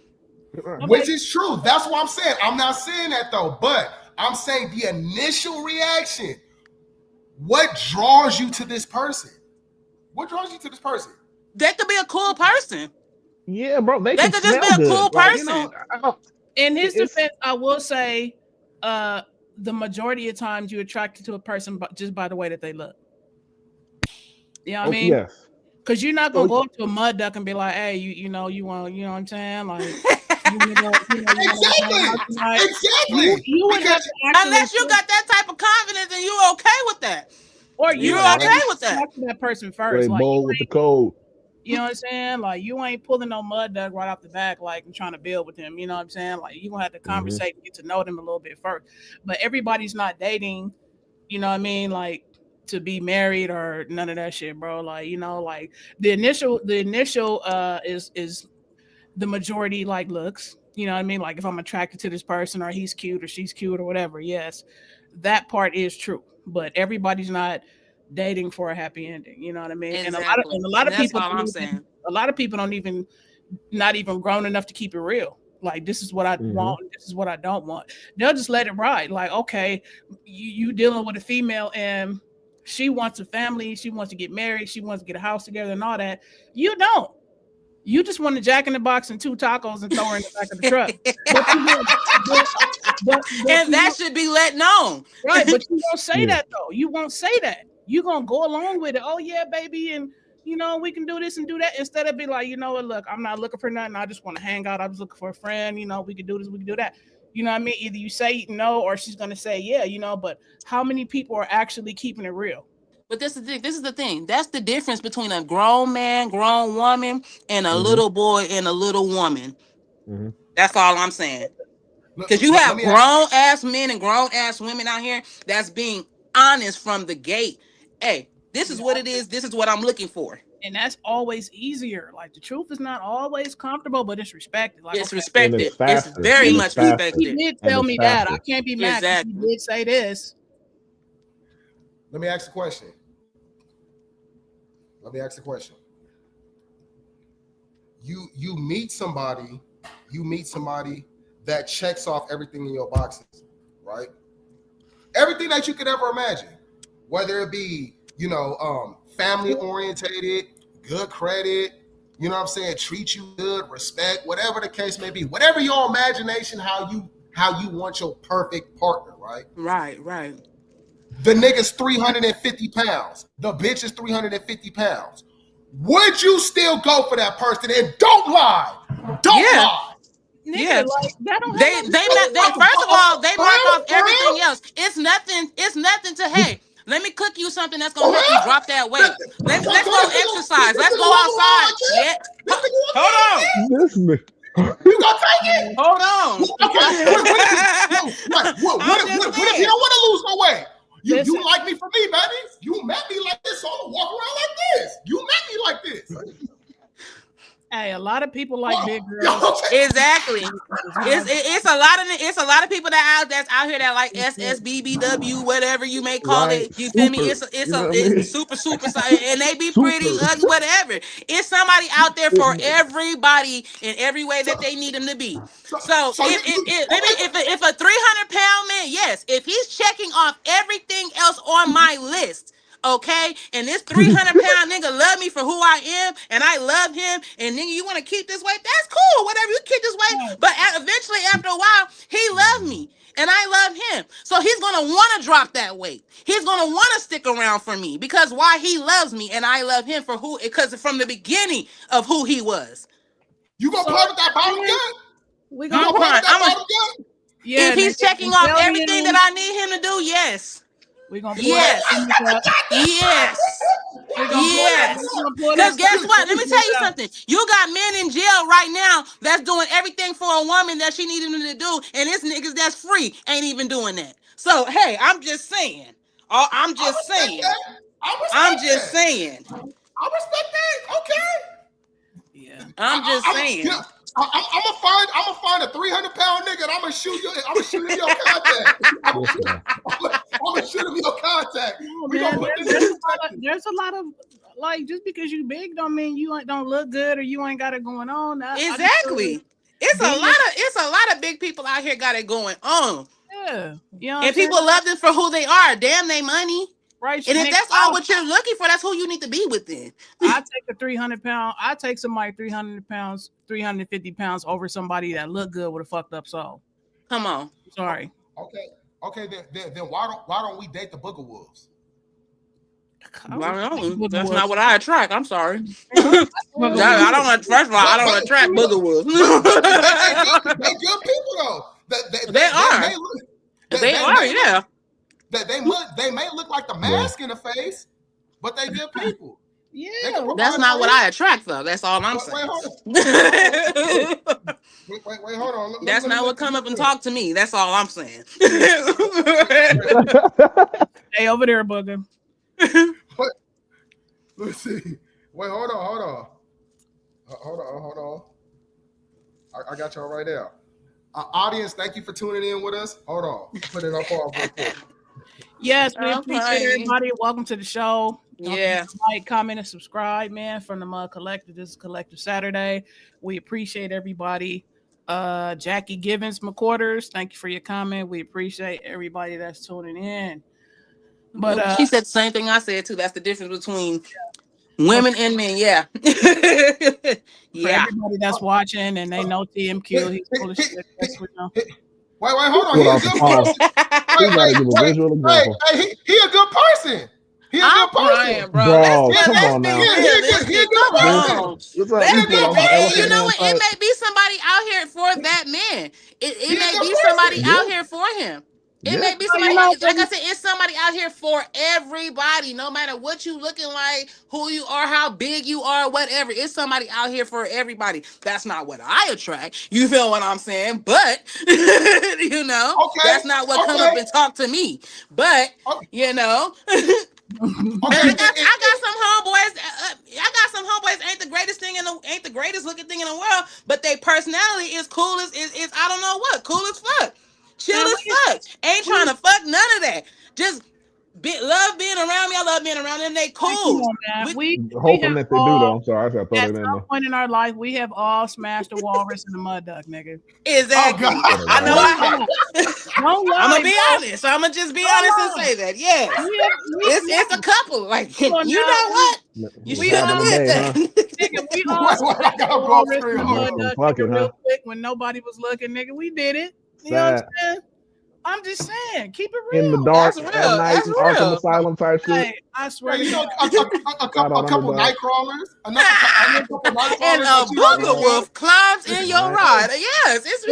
[SPEAKER 2] Which is true. That's what I'm saying. I'm not saying that though, but I'm saying the initial reaction. What draws you to this person? What draws you to this person?
[SPEAKER 3] They could be a cool person.
[SPEAKER 4] Yeah, bro. They
[SPEAKER 3] could just be a cool person.
[SPEAKER 1] In his defense, I will say, the majority of times you're attracted to a person just by the way that they look. You know what I mean?
[SPEAKER 4] Yes.
[SPEAKER 1] Because you're not gonna go up to a mud duck and be like, "Hey, you want, you know what I'm saying?" Like,
[SPEAKER 2] exactly.
[SPEAKER 1] You would have to
[SPEAKER 3] unless you got that type of confidence and you're okay with that,
[SPEAKER 1] or you're okay with that. Talk to that person first.
[SPEAKER 4] Like, bold with the code.
[SPEAKER 1] You know what I'm saying? Like, you ain't pulling no mud duck right off the back, like, and trying to build with him. You know what I'm saying? Like, you're gonna have to conversate and get to know them a little bit first. But everybody's not dating, you know what I mean? Like, to be married or none of that shit, bro. Like, you know, like the initial is the majority like looks. You know what I mean? Like, if I'm attracted to this person or he's cute or she's cute or whatever, yes, that part is true. But everybody's not dating for a happy ending. You know what I mean?
[SPEAKER 3] Exactly.
[SPEAKER 1] And a lot of people,
[SPEAKER 3] all I'm saying.
[SPEAKER 1] A lot of people don't not even grown enough to keep it real. Like, this is what I want. This is what I don't want. They'll just let it ride. Like, okay, you dealing with a female and she wants a family. She wants to get married. She wants to get a house together and all that. You don't. You just want a Jack in the Box and 2 tacos and throw her in the back of the truck.
[SPEAKER 3] And that should be let known.
[SPEAKER 1] Right, but you won't say that, though. You won't say that. You're going to go along with it. Oh, yeah, baby, and, you know, we can do this and do that. Instead of be like, you know what, look, I'm not looking for nothing. I just want to hang out. I'm just looking for a friend. You know, we can do this, we can do that. You know what I mean? Either you say no or she's going to say yeah, you know, but how many people are actually keeping it real?
[SPEAKER 3] But this is the thing. That's the difference between a grown man, grown woman, and a little boy and a little woman. That's all I'm saying. Because you have grown-ass men and grown-ass women out here that's being honest from the gate. Hey, this is what it is. This is what I'm looking for.
[SPEAKER 1] And that's always easier. Like, the truth is not always comfortable, but it's respected. Like,
[SPEAKER 3] it's respected. It's very much respected.
[SPEAKER 1] He did tell me that. I can't be mad. Exactly. He did say this.
[SPEAKER 2] Let me ask a question. You meet somebody that checks off everything in your boxes, right? Everything that you could ever imagine, whether it be, you know, family orientated, good credit, you know what I'm saying, treat you good, respect, whatever the case may be, whatever your imagination, how you want your perfect partner, right?
[SPEAKER 3] Right.
[SPEAKER 2] The nigga's 350 pounds. The bitch is 350 pounds. Would you still go for that person? And don't lie. Don't lie.
[SPEAKER 1] Nigga, like, that don't
[SPEAKER 3] they first of all, they mark off everything else. It's nothing to, hey, let me cook you something that's gonna help you drop that weight. Let's go exercise. Let's go outside. Yeah. Hold on.
[SPEAKER 2] You gonna take it?
[SPEAKER 3] Hold on.
[SPEAKER 2] What if you don't want to lose no weight? You like me for me, baby. You met me like this, so I'm gonna walk around like this. You met me like this.
[SPEAKER 1] Hey, a lot of people like big girls.
[SPEAKER 3] Exactly. It's a lot of people that's out here that like SSBBW, whatever you may call it. You feel me? It's super, and they be pretty, ugly, whatever. It's somebody out there for everybody in every way that they need them to be. So if a 300-pound man, yes, if he's checking off everything else on my list. Okay, and this 300-pound nigga love me for who I am, and I love him, and nigga, you want to keep this weight? That's cool, whatever, you keep this weight. But eventually, after a while, he loved me, and I love him. So he's gonna want to drop that weight. He's gonna want to stick around for me because why? He loves me, and I love him for who? Because from the beginning of who he was.
[SPEAKER 2] You gonna play with that bottom gun?
[SPEAKER 1] We gonna play with that bottom gun?
[SPEAKER 3] Yeah, if he's checking off everything that I need him to do, yes.
[SPEAKER 1] We're gonna
[SPEAKER 3] yes. Because guess what? Let me tell you something. You got men in jail right now that's doing everything for a woman that she needed them to do, and it's niggas that's free ain't even doing that. So hey, I'm just saying. I'm just saying.
[SPEAKER 2] I respect that. Okay.
[SPEAKER 3] Yeah. I'm just saying.
[SPEAKER 2] I'm gonna find a 300-pound nigga and I'm gonna shoot you. I'm gonna shoot him your contact. I'm gonna shoot him your contact.
[SPEAKER 1] There's a lot of like, just because you big don't mean you don't look good or you ain't got it going on.
[SPEAKER 3] Exactly. It's a lot of big people out here got it going on.
[SPEAKER 1] Yeah. You know
[SPEAKER 3] and people love them for who they are. Damn, they money.
[SPEAKER 1] Right.
[SPEAKER 3] And if that's all what you're looking for, that's who you need to be with then.
[SPEAKER 1] I take a 300-pound. I take somebody 300 pounds, 350 pounds over somebody that look good with a fucked up soul.
[SPEAKER 3] Come on.
[SPEAKER 1] Sorry.
[SPEAKER 2] Okay. Then why don't we date the Booger Wolves?
[SPEAKER 3] That's not what I attract. I'm sorry. I don't. First of all, I don't attract Booger Wolves.
[SPEAKER 2] They good people though.
[SPEAKER 3] They are. Yeah.
[SPEAKER 2] They may look like the mask in the face, but they good people.
[SPEAKER 1] Yeah,
[SPEAKER 3] that's not what I attract, though. That's all I'm saying.
[SPEAKER 2] Wait, hold on.
[SPEAKER 3] That's not what come up and talk to me. That's all I'm saying.
[SPEAKER 1] Hey, over there, Booger.
[SPEAKER 2] Let's see. Wait, hold on. I got y'all right now. Audience, thank you for tuning in with us. Hold on. Put it up on real quick.
[SPEAKER 1] Yes, we appreciate everybody. Welcome to the show.
[SPEAKER 3] Don't forget
[SPEAKER 1] to like, comment, and subscribe, man. From the Mud Collective. This is Collective Saturday. We appreciate everybody. Jackie Givens McQuarters, thank you for your comment. We appreciate everybody that's tuning in. But
[SPEAKER 3] she said the same thing I said too. That's the difference between women and men. Yeah.
[SPEAKER 1] For everybody that's watching and they know TMQ, he's full of shit. That's what we know.
[SPEAKER 2] Wait, hold on. He a good person. He a good person. He a good person,
[SPEAKER 3] bro.
[SPEAKER 4] Come on now.
[SPEAKER 2] He a good person.
[SPEAKER 3] You know what? It may be somebody out here for that man. It may be somebody out here for him. It may be somebody, like I said, it's somebody out here for everybody, no matter what you looking like, who you are, how big you are, whatever. It's somebody out here for everybody. That's not what I attract. You feel what I'm saying? But, that's not what come up and talk to me. But, I got some homeboys. Ain't the greatest thing ain't the greatest looking thing in the world, but their personality is cool as is I don't know what, cool as fuck. Chill as fuck. Ain't trying to fuck none of that. Just love being around me. I love being around them. They cool.
[SPEAKER 4] We hoping that they do though. I'm sorry, I thought
[SPEAKER 1] at some point in our life, we have all smashed the walrus and the mud duck, nigga.
[SPEAKER 3] Exactly. I know I have. I'm gonna be honest. I'm gonna just be honest and say that. Yeah. It's a couple. Like you know what? You should have did that.
[SPEAKER 1] Nigga, we all walrus and mud duck real quick when nobody was looking, nigga. We did it. You know what I'm saying? I'm just saying, keep it real.
[SPEAKER 4] In the dark at night, Arkham Asylum type shit.
[SPEAKER 1] Hey, I swear,
[SPEAKER 2] a couple night crawlers,
[SPEAKER 3] and a Booger Wolf climbs in your ride. Yes, it's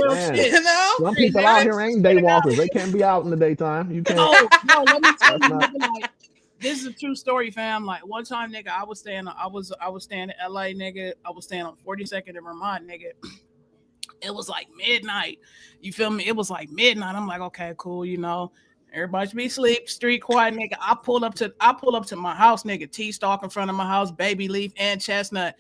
[SPEAKER 4] some people out here ain't day walkers. They can't be out in the daytime. You can't.
[SPEAKER 1] No, let me tell you, like, this is a true story, fam. Like one time, nigga, I was staying in LA, nigga. I was staying on 42nd and Vermont, nigga. It was like midnight. You feel me? It was like midnight. I'm like, okay, cool. Everybody should be asleep. Street quiet, nigga. I pull up to my house, nigga. T-Stalk in front of my house, Baby Leaf and Chestnut,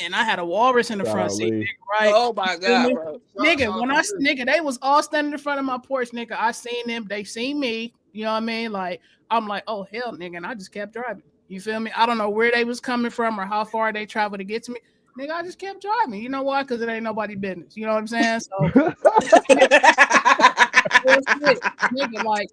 [SPEAKER 1] and I had a walrus in the front seat, nigga, right?
[SPEAKER 3] Oh my god, bro.
[SPEAKER 1] Nigga, they was all standing in front of my porch, nigga. I seen them. They seen me. You know what I mean? Like I'm like, oh hell, nigga, and I just kept driving. You feel me? I don't know where they was coming from or how far they traveled to get to me. Nigga, I just kept driving. You know why? Because it ain't nobody business. You know what I'm saying? So, nigga, like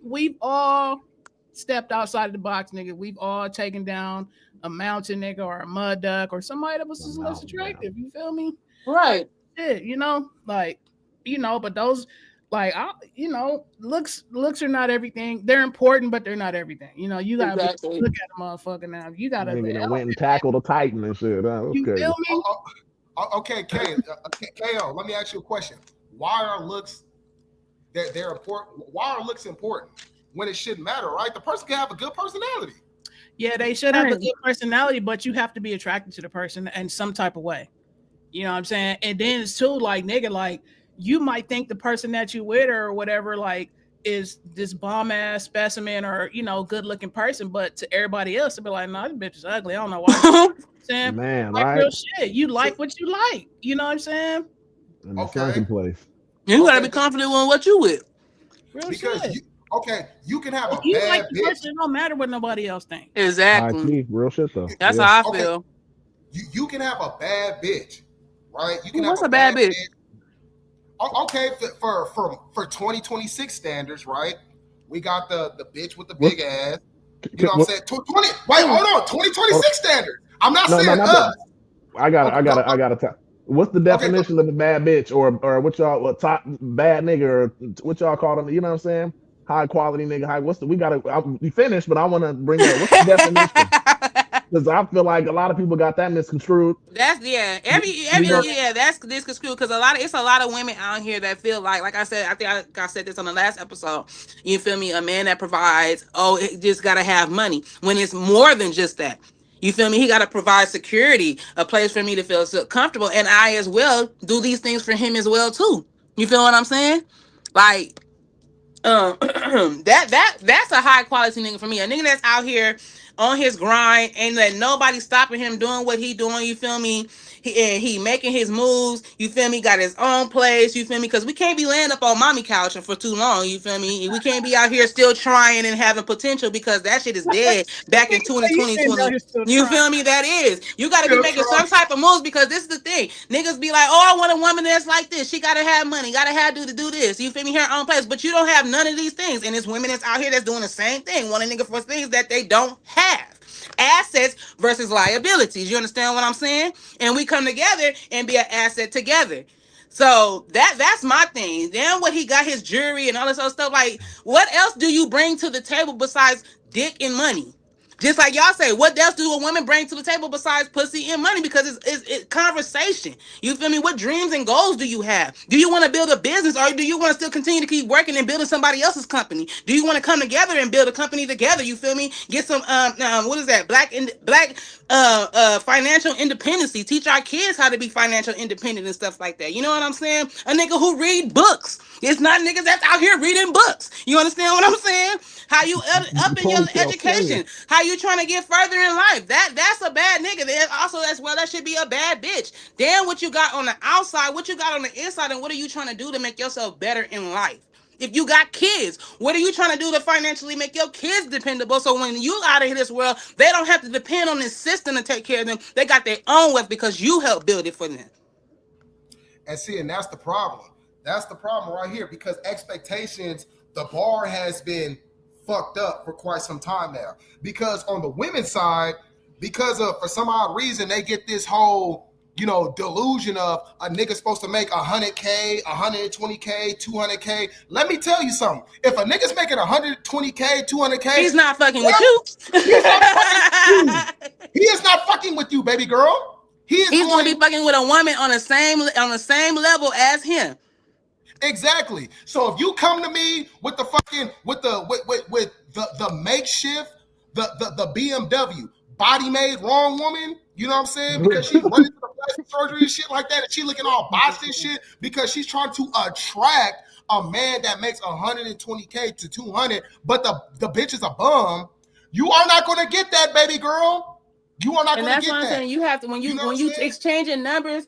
[SPEAKER 1] we've all stepped outside of the box, nigga. We've all taken down a mountain, nigga, or a mud duck, or somebody that was just less attractive. You feel me?
[SPEAKER 3] Right.
[SPEAKER 1] Shit, but those. Like looks are not everything. They're important, but they're not everything. You gotta look at a motherfucker now. You gotta
[SPEAKER 4] went and tackled a Titan and shit. Okay.
[SPEAKER 1] You feel me?
[SPEAKER 2] Okay, KO. Let me ask you a question. Why are looks they're important? Why are looks important? when it shouldn't matter, right? The person can have a good personality.
[SPEAKER 1] Yeah, they should have a good personality, but you have to be attracted to the person in some type of way. You know what I'm saying? And then it's too like, nigga, like you might think the person that you with or whatever, like, is this bomb ass specimen or, you know, good looking person, but to everybody else, they'll be like, no, this bitch is ugly. I don't know why. Saying,
[SPEAKER 4] man,
[SPEAKER 1] like,
[SPEAKER 4] right?
[SPEAKER 1] real shit. You like what you like. You know what I'm saying?
[SPEAKER 4] In the second place.
[SPEAKER 3] You gotta be confident with what you with.
[SPEAKER 1] Real
[SPEAKER 2] because
[SPEAKER 1] shit.
[SPEAKER 2] You can have a
[SPEAKER 1] you
[SPEAKER 2] bad
[SPEAKER 1] like the
[SPEAKER 2] bitch.
[SPEAKER 1] Person, it don't matter what nobody else thinks.
[SPEAKER 3] Exactly.
[SPEAKER 4] Real shit though.
[SPEAKER 3] That's how I feel.
[SPEAKER 2] You can have a bad bitch, right? You can
[SPEAKER 3] What's
[SPEAKER 2] have
[SPEAKER 3] a bad bitch?
[SPEAKER 2] Okay, for 2026 standards, right? We got the bitch with the big ass. You know what I'm saying? 2026 standards. I'm not saying us.
[SPEAKER 4] I gotta tell. What's the definition of a bad bitch or what y'all top bad nigga or what y'all call them? You know what I'm saying? High quality nigga. We gotta we finished, but I want to bring up what's the definition. Because I feel like a lot of people got that misconstrued.
[SPEAKER 3] That's that's misconstrued because it's a lot of women out here that feel like I said, I think I said this on the last episode. You feel me? A man that provides, it just gotta have money when it's more than just that. You feel me? He gotta provide security, a place for me to feel comfortable, and I as well do these things for him as well too. You feel what I'm saying? Like, that's a high quality nigga for me. A nigga that's out here on his grind and that nobody stopping him doing what he doing. You feel me? He making his moves. You feel me? Got his own place. You feel me? Because we can't be laying up on mommy couch for too long. You feel me? We can't be out here still trying and having potential because that shit is dead back in 2020. You feel me? That is. You got to be making some type of moves because this is the thing. Niggas be like, oh, I want a woman that's like this. She got to have money. Got to have to do this. You feel me? Her own place. But you don't have none of these things. And it's women that's out here that's doing the same thing. Want a nigga for things that they don't have. Assets versus liabilities. You understand what I'm saying? And we come together and be an asset together. So that's my thing. Then what he got his jewelry and all this other stuff. Like, what else do you bring to the table besides dick and money? Just like y'all say, what else do a woman bring to the table besides pussy and money? Because it's conversation. You feel me? What dreams and goals do you have? Do you want to build a business or do you want to still continue to keep working and building somebody else's company? Do you want to come together and build a company together? You feel me? Get some what is that? Black financial independency. Teach our kids how to be financial independent and stuff like that. You know what I'm saying? A nigga who read books. It's not niggas that's out here reading books. You understand what I'm saying? How you up in your education? How you trying to get further in life? That's a bad nigga. Then also as well, that should be a bad bitch. Then what you got on the outside, what you got on the inside, and what are you trying to do to make yourself better in life? If you got kids, what are you trying to do to financially make your kids dependable? So when you out of this world, they don't have to depend on this system to take care of them. They got their own wealth because you helped build it for them.
[SPEAKER 2] And see, and that's the problem. That's the problem right here because expectations, the bar has been fucked up for quite some time now. Because on the women's side, because of for some odd reason, they get this whole, delusion of a nigga supposed to make 100K, 120K, 200K. Let me tell you something. If a nigga's making 120K, 200K,
[SPEAKER 3] he's not fucking with you.
[SPEAKER 2] He's not fucking with you. He is not fucking with you, baby girl. He's
[SPEAKER 3] going to be fucking with a woman on the same level as him.
[SPEAKER 2] Exactly. So if you come to me with the fucking with the makeshift, the BMW body made wrong woman, you know what I'm saying? Because she's running to the plastic surgery and shit like that, and she looking all botched and shit because she's trying to attract a man that makes 120K to 200, but the bitch is a bum. You are not going to get that, baby girl. You are not going to get that. And that's what I'm saying.
[SPEAKER 3] You have to when you exchanging numbers.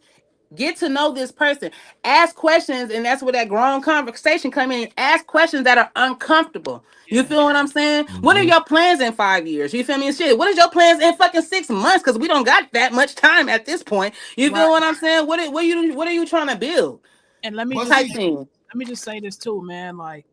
[SPEAKER 3] Get to know this person. Ask questions, and that's where that grown conversation come in. Ask questions that are uncomfortable. You feel what I'm saying? Mm-hmm. What are your plans in 5 years? You feel me? Shit. What is your plans in fucking 6 months? Because we don't got that much time at this point. You feel what I'm saying? What are you trying to build?
[SPEAKER 1] And let me just say this too, man. Like,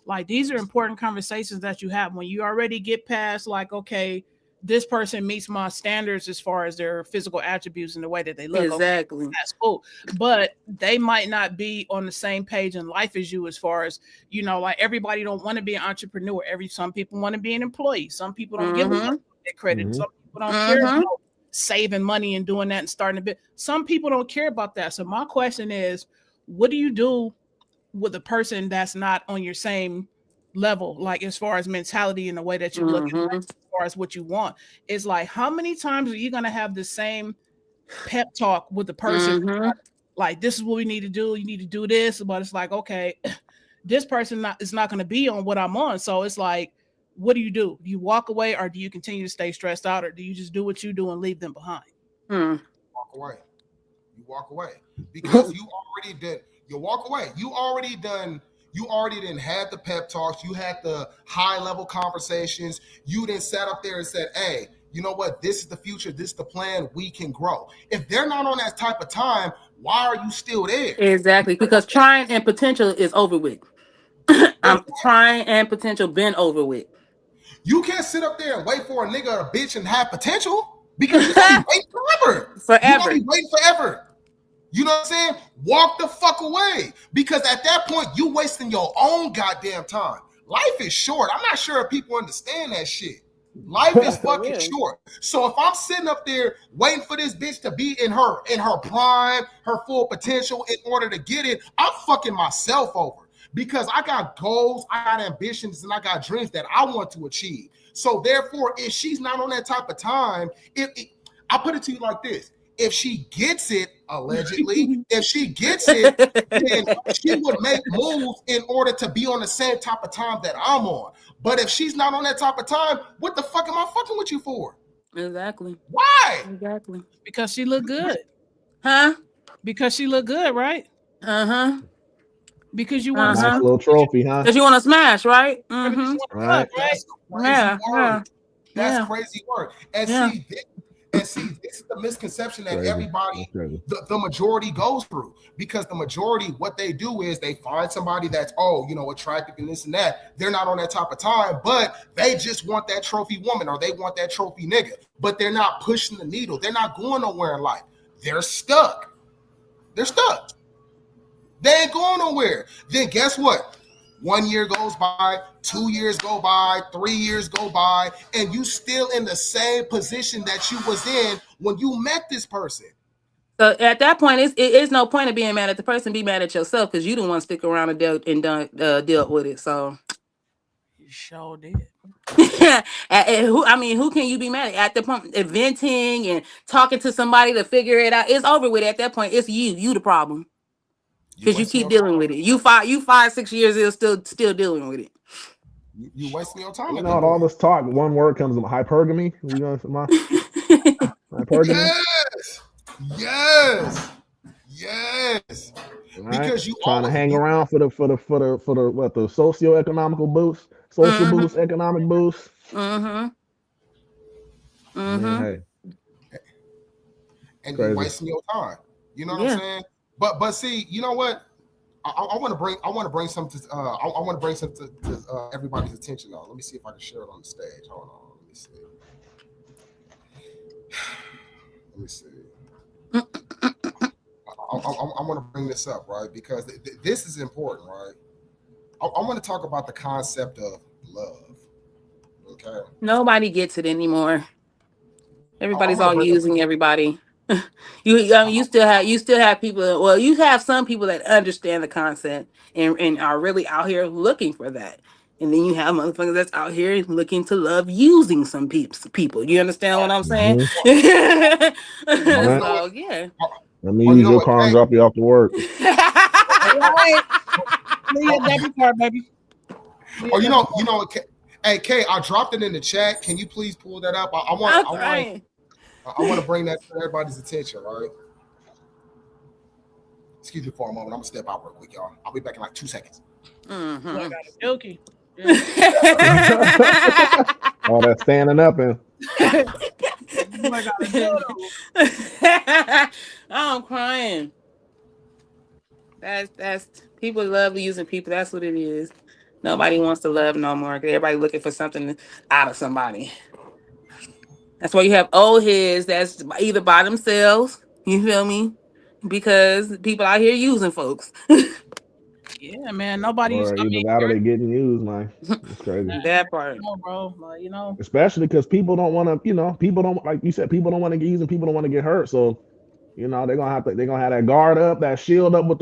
[SPEAKER 1] Like, these are important conversations that you have when you already get past, like, okay, this person meets my standards as far as their physical attributes and the way that they look.
[SPEAKER 3] Exactly.
[SPEAKER 1] Okay, that's cool. But they might not be on the same page in life as you as far as, like everybody don't want to be an entrepreneur. Some people want to be an employee. Some people don't give that credit. Mm-hmm. Some people don't care about saving money and doing that and starting a bit. Some people don't care about that. So my question is, what do you do with a person that's not on your same level, like as far as mentality and the way that you look at life, as far as what you want. It's like, how many times are you gonna have the same pep talk with the person? Like, this is what we need to do. You need to do this, but it's like, okay, this person is not going to be on what I'm on. So it's like, what do? Do you walk away, or do you continue to stay stressed out, or do you just do what you do and leave them behind?
[SPEAKER 2] Walk away. You walk away because you already did. You walk away. You already done had the pep talks. You had the high level conversations. You then sat up there and said, hey, you know what? This is the future. This is the plan. We can grow. If they're not on that type of time, why are you still there?
[SPEAKER 3] Exactly. Because trying and potential is over with. Trying and potential been over with.
[SPEAKER 2] You can't sit up there and wait for a nigga or a bitch and have potential, because you're gonna be waiting forever. You're gonna be waiting forever. You know what I'm saying? Walk the fuck away, because at that point you wasting your own goddamn time. Life is short. I'm not sure if people understand that shit. Life is fucking short. So if I'm sitting up there waiting for this bitch to be in her prime, her full potential in order to get it, I'm fucking myself over. Because I got goals, I got ambitions, and I got dreams that I want to achieve. So therefore, if she's not on that type of time, I put it to you like this. If she gets it, allegedly, if she gets it, then she would make moves in order to be on the same type of time that I'm on. But if she's not on that type of time, what the fuck am I fucking with you for?
[SPEAKER 3] Exactly.
[SPEAKER 2] Why?
[SPEAKER 3] Exactly.
[SPEAKER 1] Because she look good.
[SPEAKER 3] Huh?
[SPEAKER 1] Because she look good, right? Because you want
[SPEAKER 4] a little trophy, huh?
[SPEAKER 3] Because you want to smash, right?
[SPEAKER 4] Right.
[SPEAKER 2] That's crazy work. And see, this is the misconception that everybody, the majority goes through. Because the majority, what they do is they find somebody that's, attractive and this and that. They're not on that type of time, but they just want that trophy woman or they want that trophy nigga. But they're not pushing the needle. They're not going nowhere in life. They're stuck. They ain't going nowhere. Then guess what? 1 year goes by, 2 years go by, 3 years go by, and you still in the same position that you was in when you met this person.
[SPEAKER 3] So at that point, it's no point of being mad at the person. Be mad at yourself, because you don't want to stick around and deal with it. So
[SPEAKER 1] you sure did.
[SPEAKER 3] Who can you be mad at the point? Venting and talking to somebody to figure it out. It's over with at that point. It's you the problem. Because you keep dealing with it. You 5-6 years still dealing with it.
[SPEAKER 2] You wasting your time.
[SPEAKER 4] You know, all this talk, one word comes from hypergamy. You know, hypergamy.
[SPEAKER 2] Yes.
[SPEAKER 4] Right? Because you trying to hang around for the socio-economical boost, social boost, economic boost. Man, hey.
[SPEAKER 2] And you're wasting your time. You know what I'm saying? But see, you know what? I want to bring something to everybody's attention. Now, let me see if I can share it on the stage. Hold on, let me see. I want to bring this up, right? Because this is important, right? I want to talk about the concept of love. Okay.
[SPEAKER 3] Nobody gets it anymore. Everybody's all using everybody. You still have people. Well, you have some people that understand the concept and are really out here looking for that, and then you have motherfuckers that's out here looking to love using some people. You understand what I'm saying? So yeah.
[SPEAKER 4] Let me use your car and drop you off to work.
[SPEAKER 1] Baby.
[SPEAKER 2] Oh, you know. Hey, Kay, I dropped it in the chat. Can you please pull that up? I want to bring that to everybody's attention, right? Excuse me for a moment. I'm gonna step out real quick, y'all. I'll be back in like 2 seconds.
[SPEAKER 1] I got a jokey.
[SPEAKER 4] All that standing up and.
[SPEAKER 3] I'm crying. That's people love using people. That's what it is. Nobody wants to love no more. Everybody looking for something out of somebody. That's why you have old heads that's either by themselves, you feel me? Because people out here using folks.
[SPEAKER 1] Yeah, man. Nobody's.
[SPEAKER 4] Or either that or they getting used, man. It's crazy.
[SPEAKER 3] That part,
[SPEAKER 1] bro.
[SPEAKER 4] Especially because people don't want to, people don't, like you said, people don't want to get used and people don't want to get hurt. So You know, they're gonna have that guard up, that shield up with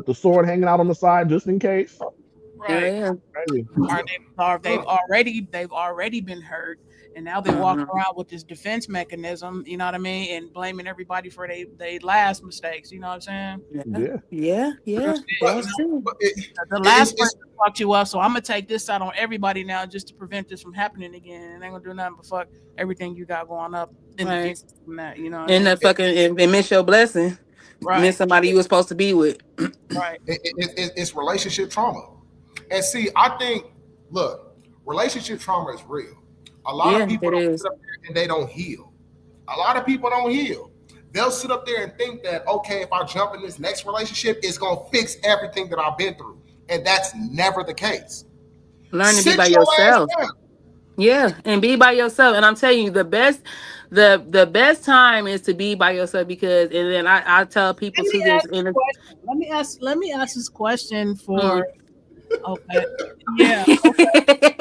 [SPEAKER 4] the sword hanging out on the side just in case.
[SPEAKER 1] Right.
[SPEAKER 3] Yeah.
[SPEAKER 1] Or they've already been hurt, and now they walk around with this defense mechanism. You know what I mean, and blaming everybody for they last mistakes. You know what I'm
[SPEAKER 3] saying? Yeah. That's true.
[SPEAKER 1] The last person fucked you up, so I'm gonna take this out on everybody now just to prevent this from happening again. And they're gonna do nothing but fuck everything you got going up in the future from that. You know,
[SPEAKER 3] and the fucking and miss your blessing. Right. Miss somebody you were supposed to be with.
[SPEAKER 1] Right.
[SPEAKER 2] It's relationship trauma. And see, I think, look, relationship trauma is real. A lot of people don't sit up there and they don't heal. A lot of people don't heal. They'll sit up there and think that, okay, if I jump in this next relationship, it's going to fix everything that I've been through. And that's never the case.
[SPEAKER 3] Learn to be by yourself. Yeah, and be by yourself. And I'm telling you, the best time is to be by yourself because, and then I tell people to this.
[SPEAKER 1] Let me ask this question for. Okay. Yeah. Okay.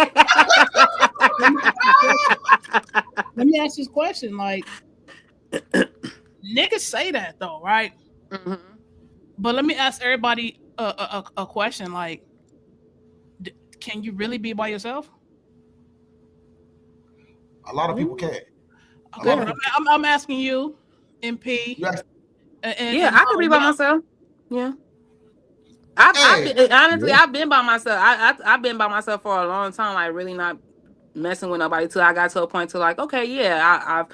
[SPEAKER 1] Let me ask this question. Like, niggas say that though, right? Mm-hmm. But let me ask everybody a question. Like, can you really be by yourself?
[SPEAKER 2] A lot of people can't.
[SPEAKER 1] Okay, I'm asking you, MP.
[SPEAKER 2] Yes.
[SPEAKER 3] And I can be by myself. Yeah. I've been by myself. I've been by myself for a long time, like really not messing with nobody till I got to a point to like, okay, yeah, I've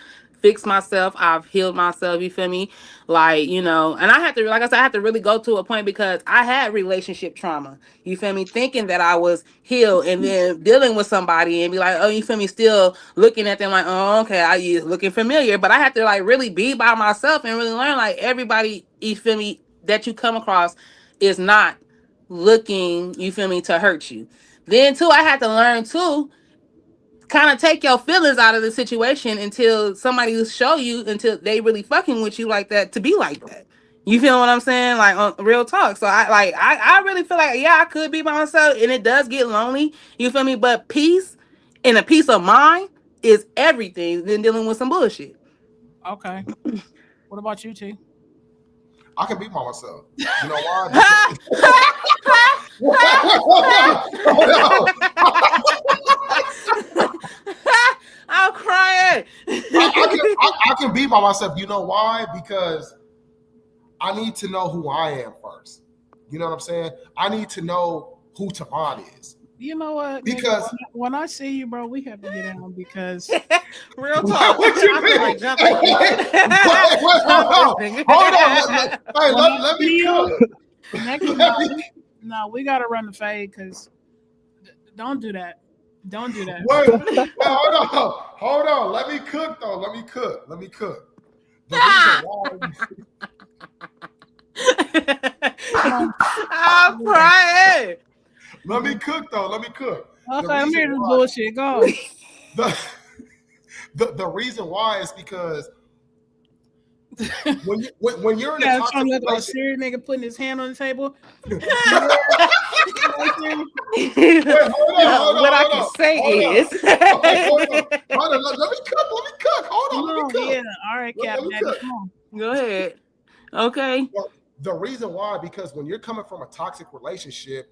[SPEAKER 3] fixed myself, I've healed myself, you feel me? Like, you know, and I had to, like I said, I had to really go to a point because I had relationship trauma, you feel me? Thinking that I was healed and then dealing with somebody and be like, oh, you feel me? Still looking at them like, oh, okay, I looking familiar. But I had to like really be by myself and really learn like everybody, you feel me, that you come across is not looking, you feel me, to hurt you. Then too, I had to learn too, kind of take your feelings out of the situation until somebody will show you, until they really fucking with you like that, to be like that. You feel what I'm saying? Like on real talk. So I really feel like, yeah, I could be by myself and it does get lonely. You feel me? But peace and a peace of mind is everything than dealing with some bullshit.
[SPEAKER 1] Okay. What about you, T?
[SPEAKER 2] I can be by myself. You know why?
[SPEAKER 3] I'm crying.
[SPEAKER 2] I can be by myself. You know why? Because I need to know who I am first. You know what I'm saying? I need to know who Tavon is.
[SPEAKER 1] You know what?
[SPEAKER 2] Because
[SPEAKER 1] when I see you, bro, we have to get on because
[SPEAKER 3] real talk.
[SPEAKER 2] What you mean? Hold on. Let me cook.
[SPEAKER 1] No, we gotta run the fade because don't do that. Don't do that.
[SPEAKER 2] Wait, hold on. Let me cook though. Let me cook. The reason why
[SPEAKER 3] I'm crying.
[SPEAKER 2] Let me cook though.
[SPEAKER 1] Okay, I'm hearing this bullshit. Go.
[SPEAKER 2] The reason why is because when you're in a toxic
[SPEAKER 1] trying to look like a serious nigga putting his hand on the table. What I
[SPEAKER 3] can say is
[SPEAKER 2] hold on. Let me cook. Hold on. Let me cook.
[SPEAKER 1] Yeah. All right, Captain. Come on.
[SPEAKER 3] Go ahead. Okay.
[SPEAKER 2] Well, the reason why, because when you're coming from a toxic relationship,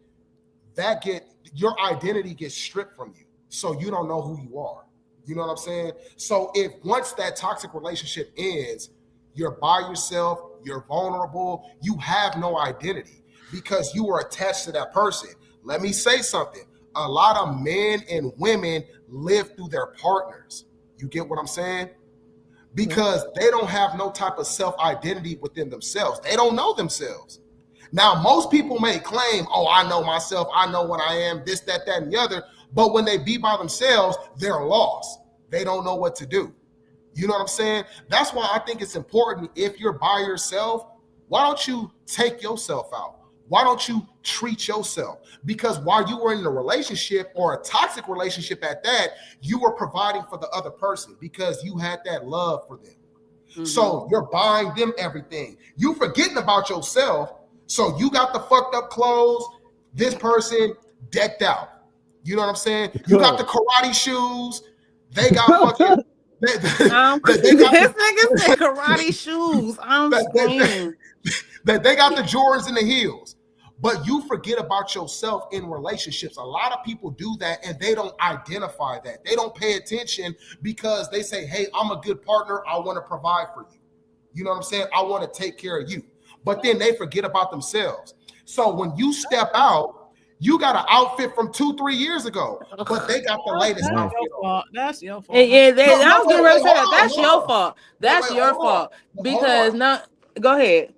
[SPEAKER 2] your identity gets stripped from you, so you don't know who you are. You know what I'm saying? So if once that toxic relationship ends, you're by yourself, you're vulnerable, you have no identity because you are attached to that person. Let me say something. A lot of men and women live through their partners. You get what I'm saying? Because they don't have no type of self-identity within themselves. They don't know themselves. Now, most people may claim, oh, I know myself, I know what I am, this, that, and the other. But when they be by themselves, they're lost. They don't know what to do. You know what I'm saying? That's why I think it's important, if you're by yourself, why don't you take yourself out? Why don't you treat yourself? Because while you were in a relationship, or a toxic relationship at that, you were providing for the other person because you had that love for them. Mm-hmm. So you're buying them everything. You forgetting about yourself. So you got the fucked up clothes, this person decked out. You know what I'm saying? You got the karate shoes, they got fucking
[SPEAKER 3] This nigga said karate shoes. I'm screaming.
[SPEAKER 2] That they got the Jordans and the heels. But you forget about yourself in relationships. A lot of people do that and they don't identify that. They don't pay attention because they say, hey, I'm a good partner. I want to provide for you. You know what I'm saying? I want to take care of you. But then they forget about themselves. So when you step out, you got an outfit from 2-3 years ago, but they got the latest outfit.
[SPEAKER 1] That's your fault.
[SPEAKER 3] Yeah, I was going to say that. That's your fault. That's your fault. Because no, go ahead.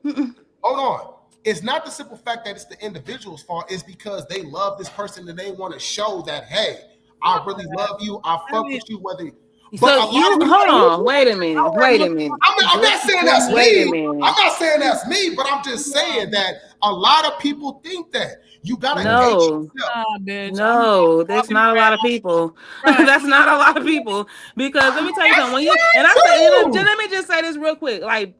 [SPEAKER 2] Hold on. It's not the simple fact that it's the individual's fault. It's because they love this person and they want to show that, hey, I really love you. I fuck with you.
[SPEAKER 3] So you hold on. Wait a minute.
[SPEAKER 2] I'm not saying that's me. I'm not saying that's me, but I'm just saying that a lot of people think that. You gotta
[SPEAKER 3] No, that's not a lot of people. That's not a lot of people. Because let me tell you something. Let me just say this real quick. Like,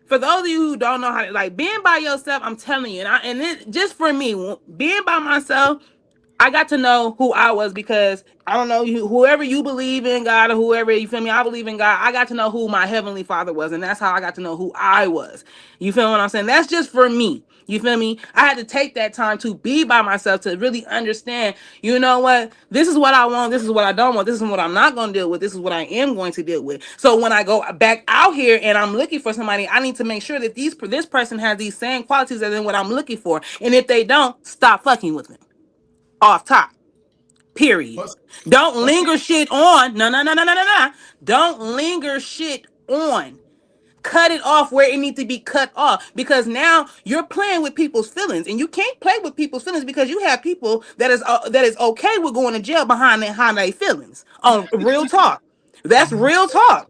[SPEAKER 3] for those of you who don't know how to, like, being by yourself, I'm telling you, just for me, being by myself, I got to know who I was because I don't know whoever you believe in God or whoever, you feel me? I believe in God. I got to know who my heavenly Father was, and that's how I got to know who I was. You feel what I'm saying? That's just for me. You feel me? I had to take that time to be by myself to really understand, you know what? This is what I want. This is what I don't want. This is what I'm not going to deal with. This is what I am going to deal with. So when I go back out here and I'm looking for somebody, I need to make sure that this person has these same qualities as in what I'm looking for. And if they don't, stop fucking with them. Off top. Period. Don't linger shit on. No. Don't linger shit on. Cut it off where it needs to be cut off, because now you're playing with people's feelings, and you can't play with people's feelings because you have people that is okay with going to jail behind their feelings. On real talk. That's real talk.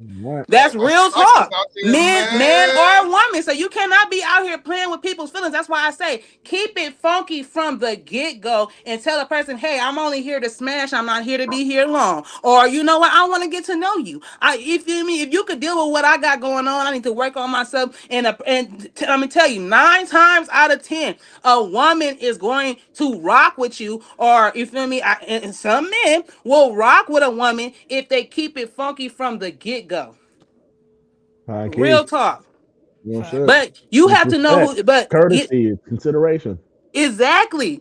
[SPEAKER 3] That's real talk. Man or woman. So you cannot be out here playing with people's feelings. That's why I say keep it funky from the get-go and tell a person, hey, I'm only here to smash. I'm not here to be here long. Or you know what? I want to get to know you. If you could deal with what I got going on, I need to work on myself. And let me tell you, 9 times out of 10, a woman is going to rock with you. Or you feel me? And some men will rock with a woman if they keep it funky from the get-go. Real talk. But you have to know who, but
[SPEAKER 4] courtesy, consideration.
[SPEAKER 3] Exactly.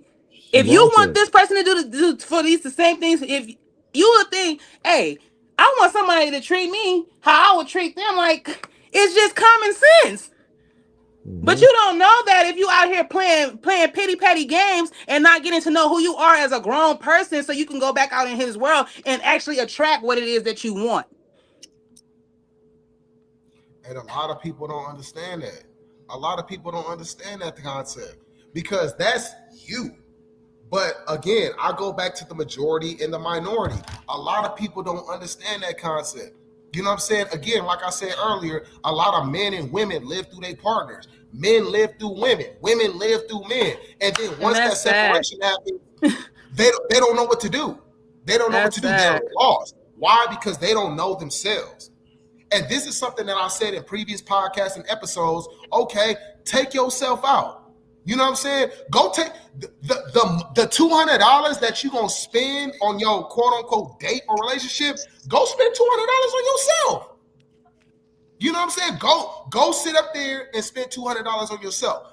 [SPEAKER 3] If you want this person to do for the same things, if you would think, hey, I want somebody to treat me how I would treat them, like, it's just common sense. But you don't know that if you out here playing pity patty games and not getting to know who you are as a grown person, so you can go back out in his world and actually attract what it is that you want.
[SPEAKER 2] And a lot of people don't understand that. A lot of people don't understand that concept because that's you. But again, I go back to the majority and the minority. A lot of people don't understand that concept. You know what I'm saying? Again, like I said earlier, a lot of men and women live through their partners. Men live through women. Women live through men. And then once that separation happens, they don't know what to do. They don't know what to do. They're lost. Why? Because they don't know themselves. And this is something that I said in previous podcasts and episodes. Okay, take yourself out. You know what I'm saying? Go take the $200 that you're going to spend on your quote-unquote date or relationship. Go spend $200 on yourself. You know what I'm saying? Go sit up there and spend $200 on yourself.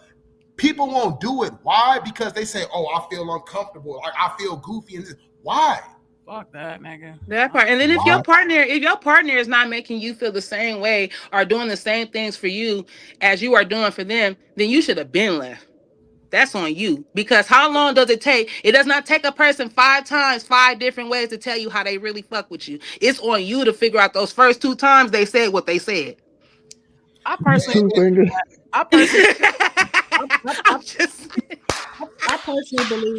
[SPEAKER 2] People won't do it. Why? Because they say, oh, I feel uncomfortable. Like, I feel goofy. And why?
[SPEAKER 1] Fuck that, nigga.
[SPEAKER 3] That part. And then if your partner is not making you feel the same way or doing the same things for you as you are doing for them, then you should have been left. That's on you. Because how long does it take? It does not take a person 5 times, 5 different ways to tell you how they really fuck with you. It's on you to figure out those first 2 times they said what they said.
[SPEAKER 1] I personally believe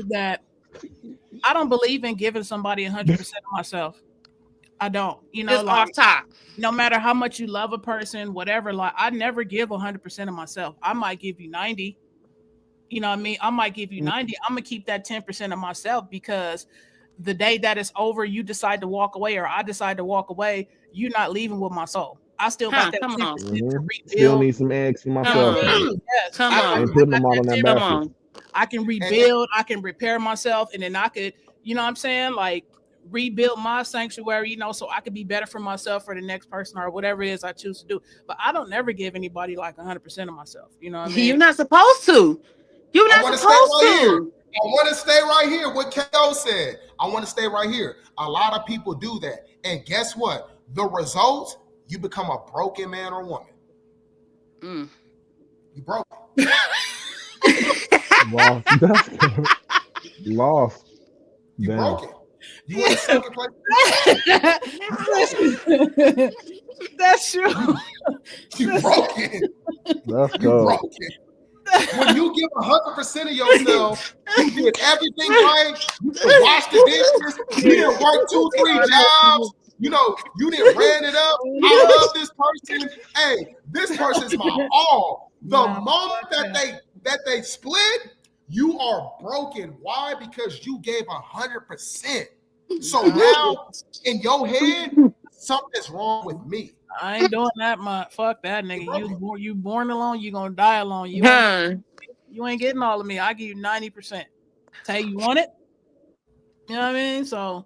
[SPEAKER 1] that I don't believe in giving somebody 100% of myself. I don't. You know,
[SPEAKER 3] just like, off top.
[SPEAKER 1] No matter how much you love a person, whatever, like I never give 100% of myself. I might give you 90. You know what I mean? I might give you 90. I'm going to keep that 10% of myself because the day that it's over, you decide to walk away or I decide to walk away, you're not leaving with my soul. I still got that 10% to rebuild.
[SPEAKER 4] Still need some eggs for myself.
[SPEAKER 1] Yes. I can rebuild, I can repair myself, and then I could, you know what I'm saying? Like rebuild my sanctuary, so I could be better for myself or the next person or whatever it is I choose to do. But I don't never give anybody like 100% of myself. You know what I mean?
[SPEAKER 3] You're not supposed to. You're not supposed to.
[SPEAKER 2] I want to stay right here. What KO said. I want to stay right here. A lot of people do that. And guess what? The result, you become a broken man or woman. You broke.
[SPEAKER 4] Lost.
[SPEAKER 2] You broke it. You in a second place.
[SPEAKER 1] That's true.
[SPEAKER 2] You broke it.
[SPEAKER 4] Let's go.
[SPEAKER 2] Broke it. When you give 100% of yourself, you did everything right. You washed the dishes. You didn't work 2-3 jobs. You didn't ran it up. I love this person. Hey, this person's my all. The moment that they split, you are broken. Why? Because you gave 100%. So now in your head, something's wrong with me.
[SPEAKER 1] I ain't doing that, fuck that nigga. You born alone, you gonna die alone. You ain't getting all of me. I give you 90%. Say you want it. You know what I mean? So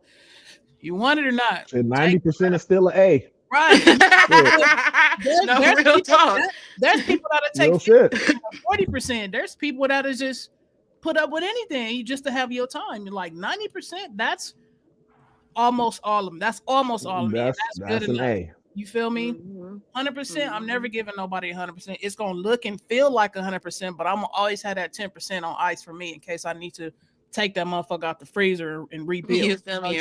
[SPEAKER 1] you want it or not.
[SPEAKER 4] 90% is still an A.
[SPEAKER 1] Right. There's people that'll take 40%. There's people that'll just put up with anything just to have your time. You're like 90%, that's almost all of them. That's almost all of them. That's good
[SPEAKER 4] an
[SPEAKER 1] enough.
[SPEAKER 4] A.
[SPEAKER 1] You feel me? 100%. I'm never giving nobody 100%. It's gonna look and feel like 100%, but I'm gonna always have that 10% on ice for me in case I need to take that motherfucker out the freezer and rebuild.
[SPEAKER 3] You feel me?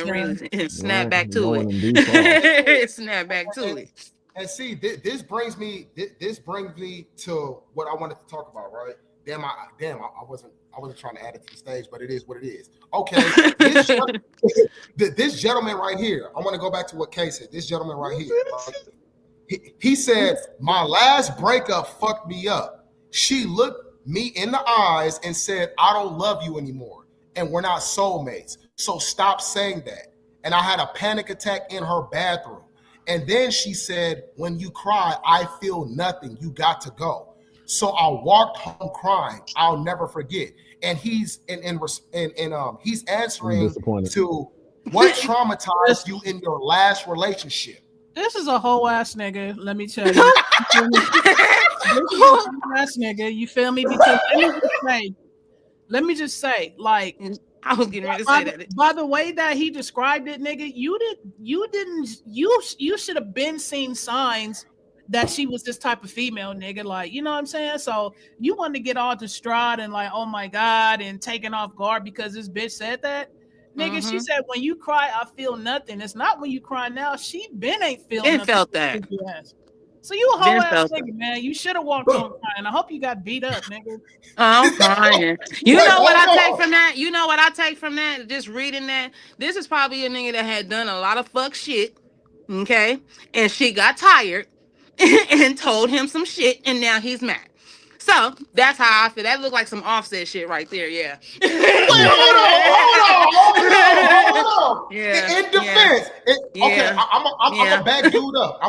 [SPEAKER 3] And snap back to it. Snap back to it.
[SPEAKER 2] And see, this brings me to what I wanted to talk about, right? I wasn't trying to add it to the stage, but it is what it is. Okay, this gentleman right here, I want to go back to what Kay said. This gentleman right here, he said, my last breakup fucked me up. She looked me in the eyes and said, I don't love you anymore, and we're not soulmates, so stop saying that. And I had a panic attack in her bathroom. And then she said, when you cry, I feel nothing. You got to go. So I walked home crying. I'll never forget. And he's he's answering to what traumatized you in your last relationship.
[SPEAKER 1] This is a whole ass nigga. Let me tell you. This is a whole ass nigga. You feel me? Because let me just say, like,
[SPEAKER 3] I was getting ready to say that.
[SPEAKER 1] By the way that he described it, nigga, you should have been seeing signs that she was this type of female, nigga. Like, you know what I'm saying? So you want to get all distraught and like, oh my God, and taken off guard because this bitch said that. Nigga, she said, when you cry, I feel nothing. It's not when you cry now. She ain't feeling nothing.
[SPEAKER 3] Felt that.
[SPEAKER 1] So you a whole ass nigga, man. You should have walked on crying. I hope you got beat up, nigga.
[SPEAKER 3] I'm crying. You know what I take from that? You know what I take from that? Just reading that. This is probably a nigga that had done a lot of fuck shit. Okay. And she got tired and told him some shit, and now he's mad. So that's how I feel. That looked like some Offset shit right there. Yeah.
[SPEAKER 2] Hold on. Yeah. In defense. Okay, I'm gonna back dude up.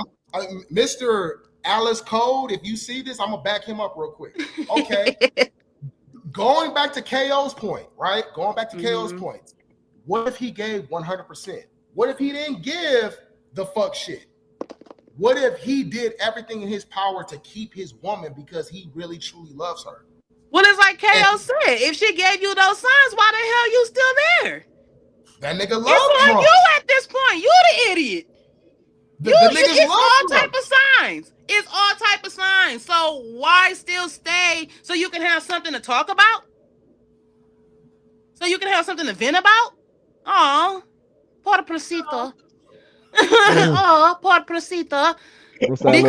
[SPEAKER 2] Mr. Alice Code, if you see this, I'm gonna back him up real quick. Okay. Going back to KO's point, right? Going back to KO's point. What if he gave 100%? What if he didn't give the fuck shit? What if he did everything in his power to keep his woman because he really truly loves her?
[SPEAKER 3] Well, it's like KO said. If she gave you those signs, why the hell you still there?
[SPEAKER 2] That nigga loves
[SPEAKER 3] you. You at this point. You the idiot. It's all type of signs. It's all type of signs. So why still stay so you can have something to talk about? So you can have something to vent about? Oh, pobrecito. Oh, pobrecito. Because, like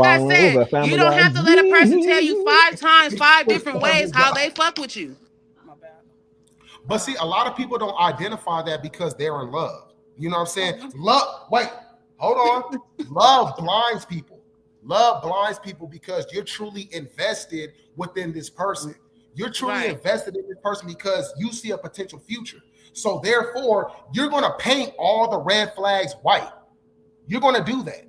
[SPEAKER 3] I said, you don't have to let a person tell you 5 times, 5 different ways how they fuck with you.
[SPEAKER 2] But see, a lot of people don't identify that because they're in love. You know what I'm saying? Hold on. Love blinds people. Love blinds people because you're truly invested within this person. You're truly invested in this person because you see a potential future. So therefore, you're going to paint all the red flags white. You're going to do that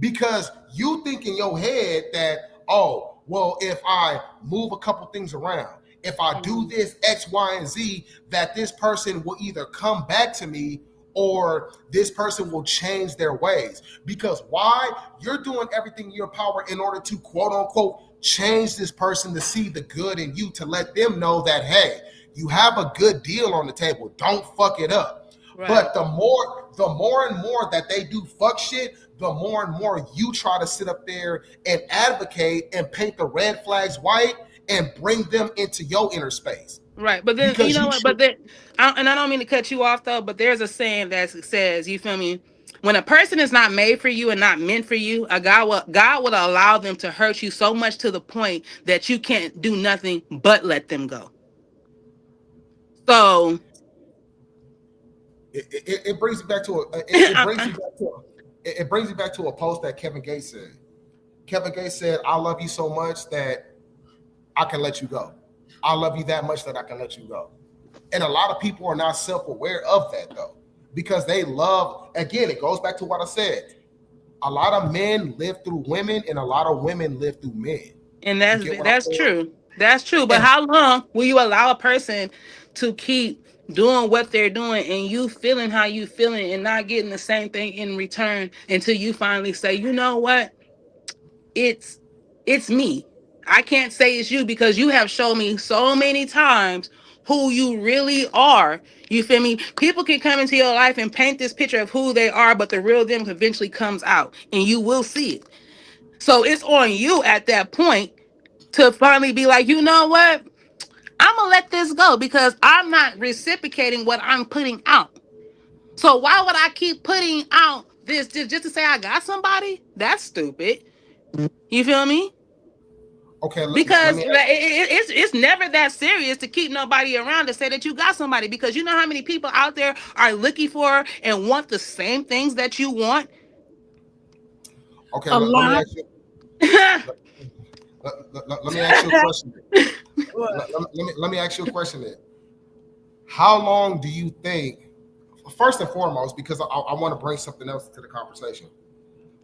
[SPEAKER 2] because you think in your head that, oh, well, if I move a couple things around, if I do this X, Y, and Z, that this person will either come back to me or this person will change their ways. Because why? You're doing everything in your power in order to quote unquote change this person to see the good in you, to let them know that, hey, you have a good deal on the table. Don't fuck it up. Right. But the more and more that they do fuck shit, the more and more you try to sit up there and advocate and paint the red flags white and bring them into your inner space.
[SPEAKER 3] Right. But then, you know what? But then, and I don't mean to cut you off though, but there's a saying that says, you feel me? When a person is not made for you and not meant for you, God will allow them to hurt you so much to the point that you can't do nothing but let them go. So
[SPEAKER 2] it brings me back to it brings me back to a post that Kevin Gates said. Kevin Gates said, "I love you so much that I can let you go. I love you that much that I can let you go." And a lot of people are not self-aware of that though, because they love. Again, it goes back to what I said. A lot of men live through women, and a lot of women live through men.
[SPEAKER 3] And that's true. That's true. But how long will you allow a person to keep doing what they're doing and you feeling how you feeling and not getting the same thing in return until you finally say, you know what? It's me. I can't say it's you because you have shown me so many times who you really are. You feel me? People can come into your life and paint this picture of who they are, but the real them eventually comes out and you will see it. So it's on you at that point to finally be like, you know what? I'm going to let this go because I'm not reciprocating what I'm putting out. So why would I keep putting out this just to say I got somebody? That's stupid. You feel me?
[SPEAKER 2] Okay.
[SPEAKER 3] Because it's never that serious to keep nobody around to say that you got somebody, because you know how many people out there are looking for and want the same things that you want.
[SPEAKER 2] Okay. Let me ask you a question. Let me ask you a question then. How long do you think, first and foremost, because I want to bring something else to the conversation,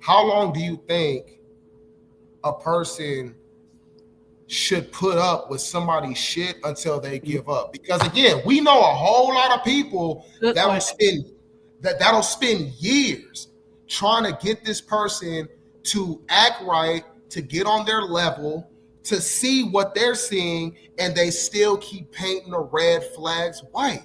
[SPEAKER 2] how long do you think a person should put up with somebody's shit until they give up? Because again, we know a whole lot of people that'll spend years trying to get this person to act right, to get on their level, to see what they're seeing, and they still keep painting the red flags white.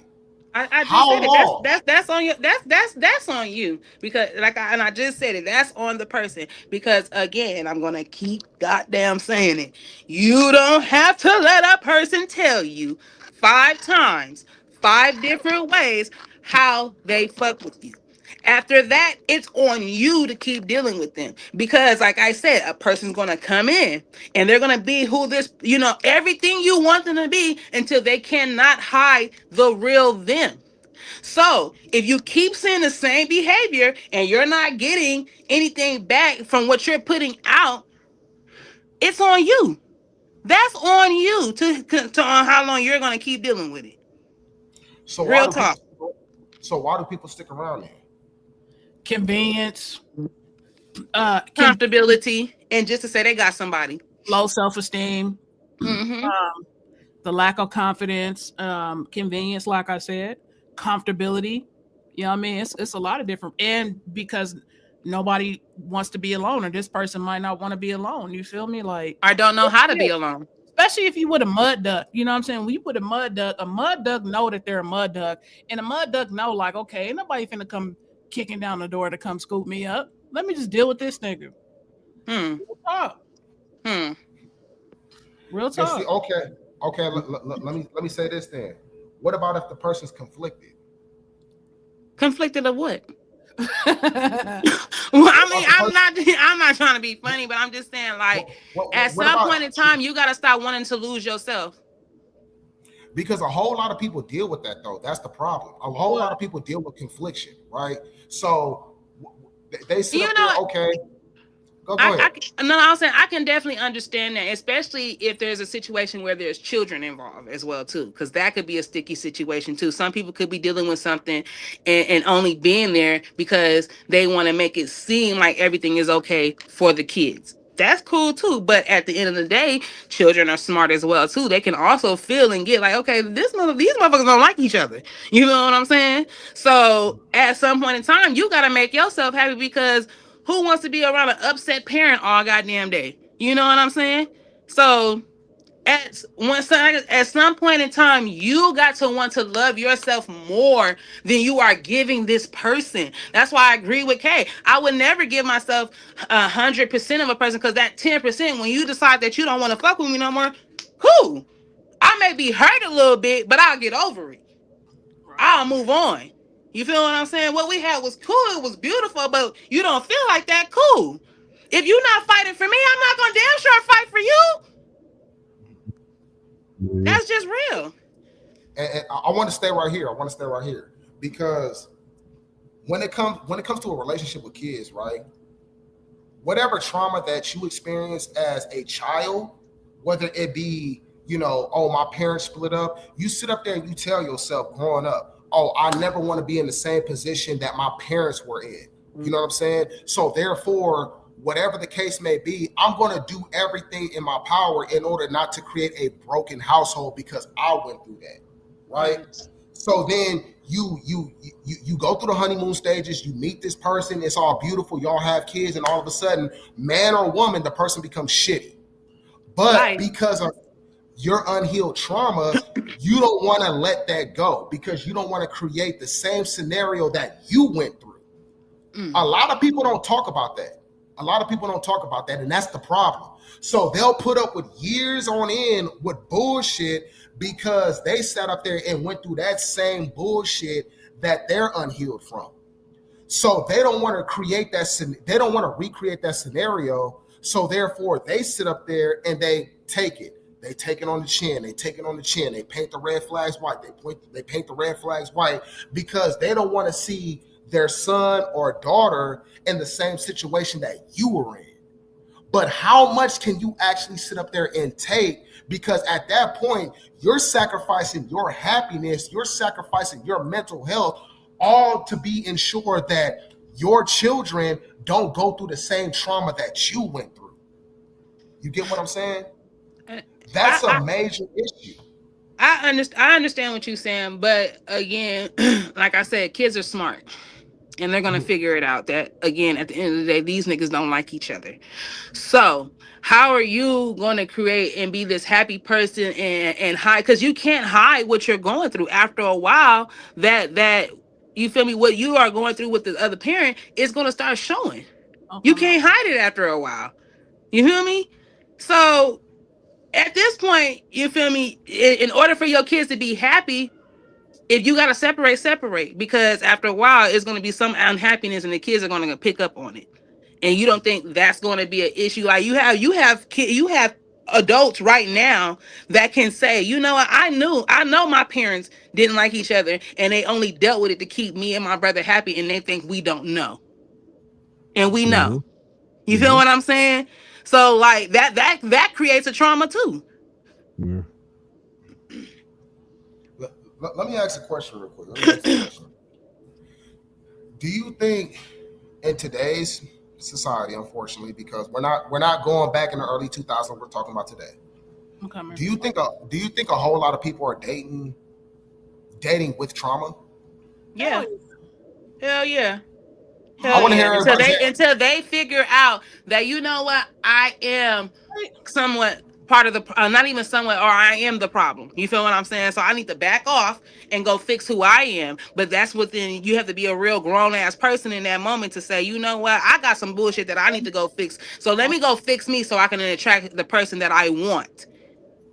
[SPEAKER 3] How long? That's on you. That's on you, because I just said it. That's on the person, because again, I'm gonna keep goddamn saying it. You don't have to let a person tell you 5 times, 5 different ways how they fuck with you. After that, it's on you to keep dealing with them, because like I said, a person's going to come in and they're going to be who this, everything you want them to be until they cannot hide the real them. So if you keep seeing the same behavior and you're not getting anything back from what you're putting out, it's on you. That's on you to on how long you're going to keep dealing with it.
[SPEAKER 2] So
[SPEAKER 3] real talk.
[SPEAKER 2] Why do people stick around then?
[SPEAKER 1] Convenience,
[SPEAKER 3] comfortability, and just to say they got somebody.
[SPEAKER 1] Low self-esteem, the lack of confidence, convenience, like I said, comfortability. You know what I mean? It's a lot of different, and because nobody wants to be alone, or this person might not want to be alone. You feel me? Like,
[SPEAKER 3] I don't know how to be alone.
[SPEAKER 1] Especially if you with a mud duck, you know what I'm saying? When you put a mud duck know that they're a mud duck, and a mud duck know, like, okay, ain't nobody finna come kicking down the door to come scoop me up. Let me just deal with this nigga. Real talk. Real talk.
[SPEAKER 2] See, okay. Let me say this then. What about if the person's conflicted?
[SPEAKER 3] Conflicted of what? Well, I mean, I'm not trying to be funny, but I'm just saying, like, at some point in time, you got to stop wanting to lose yourself.
[SPEAKER 2] Because a whole lot of people deal with that, though. That's the problem. A whole lot of people deal with confliction, right? So they sit up there, okay. Go ahead.
[SPEAKER 3] I was saying I can definitely understand that, especially if there's a situation where there's children involved as well, too, because that could be a sticky situation, too. Some people could be dealing with something and only being there because they want to make it seem like everything is okay for the kids. That's cool too. But at the end of the day, children are smart as well too. They can also feel and get like, okay, these motherfuckers don't like each other. You know what I'm saying? So at some point in time, you gotta make yourself happy, because who wants to be around an upset parent all goddamn day? You know what I'm saying? So at some point in time, you got to want to love yourself more than you are giving this person. That's why I agree with Kay. I would never give myself 100% of a person, because that 10%, when you decide that you don't want to fuck with me no more, cool. I may be hurt a little bit, but I'll get over it. I'll move on. You feel what I'm saying? What we had was cool. It was beautiful, but you don't feel like that. Cool. If you're not fighting for me, I'm not gonna damn sure fight for you. That's just real.
[SPEAKER 2] And I want to stay right here. Because when it comes to a relationship with kids, right? Whatever trauma that you experienced as a child, whether it be, oh, my parents split up, you sit up there and you tell yourself growing up, oh, I never want to be in the same position that my parents were in. You know what I'm saying? So therefore, whatever the case may be, I'm going to do everything in my power in order not to create a broken household, because I went through that, right? So then you go through the honeymoon stages, you meet this person, it's all beautiful, y'all have kids, and all of a sudden, man or woman, the person becomes shitty. But because of your unhealed trauma, you don't want to let that go, because you don't want to create the same scenario that you went through. A lot of people don't talk about that. And that's the problem. So they'll put up with years on end with bullshit because they sat up there and went through that same bullshit that they're unhealed from. So they don't want to create that. They don't want to recreate that scenario. So therefore, they sit up there and they take it. They take it on the chin. They paint the red flags white. They paint the red flags white because they don't want to see their son or daughter in the same situation that you were in. But how much can you actually sit up there and take? Because at that point, you're sacrificing your happiness, you're sacrificing your mental health, all to be ensured that your children don't go through the same trauma that you went through. You get what I'm saying? That's a major issue.
[SPEAKER 3] I understand what you're saying, but again, like I said, kids are smart. And they're going to figure it out that, again, at the end of the day, these niggas don't like each other. So how are you going to create and be this happy person and hide? Because you can't hide what you're going through. After a while, that you feel me, what you are going through with the other parent is going to start showing. You can't hide it after a while. You feel me? So at this point, you feel me, in order for your kids to be happy, if you got to separate, because after a while, it's going to be some unhappiness and the kids are going to pick up on it. And you don't think that's going to be an issue. Like you have adults right now that can say, you know what, I know my parents didn't like each other and they only dealt with it to keep me and my brother happy, and they think we don't know. And we know. You feel what I'm saying? So like that creates a trauma too.
[SPEAKER 4] Yeah.
[SPEAKER 2] Let me ask a question real quick. Do you think in today's society, unfortunately, because we're not going back in the early 2000s, we're talking about today. Okay. Do you think a whole lot of people are dating with trauma?
[SPEAKER 3] Yeah. Hell yeah.
[SPEAKER 2] I want to hear
[SPEAKER 3] until they figure out that, you know what, I am somewhat part of the not even somewhat, or I am the problem. You feel what I'm saying? So I need to back off and go fix who I am. But that's within, you have to be a real grown ass person in that moment to say, you know what, I got some bullshit that I need to go fix. So let me go fix me so I can attract the person that I want.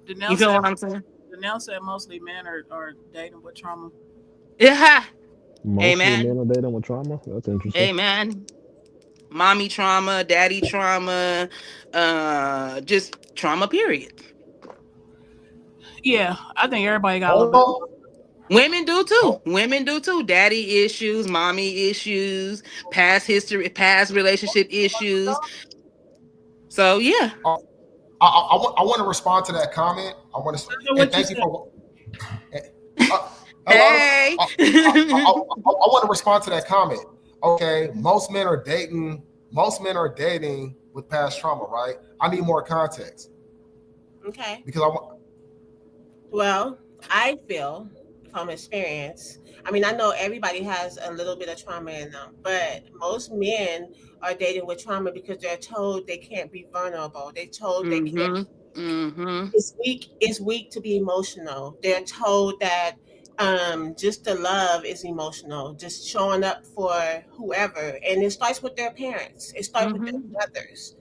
[SPEAKER 3] You feel what I'm saying?
[SPEAKER 1] Danelle said mostly men are dating with trauma.
[SPEAKER 3] Yeah.
[SPEAKER 4] Mostly men are dating with trauma. That's interesting.
[SPEAKER 3] Amen. Mommy trauma, daddy trauma, just trauma, period.
[SPEAKER 1] Yeah, I think everybody got a little bit.
[SPEAKER 3] Women do too. Daddy issues, mommy issues, past history, past relationship issues. So yeah.
[SPEAKER 2] I want to respond to that comment. I want to thank you for.
[SPEAKER 3] Hey.
[SPEAKER 2] I want to respond to that comment. Okay, most men are dating with with past trauma, right? I need more context.
[SPEAKER 5] Okay.
[SPEAKER 2] Because I want.
[SPEAKER 5] Well, I feel from experience, I mean, I know everybody has a little bit of trauma in them, but most men are dating with trauma because they're told they can't be vulnerable. They're told they can't. It's weak to be emotional. They're told that just the love is emotional, just showing up for whoever, and it starts with their parents. It starts with their mothers.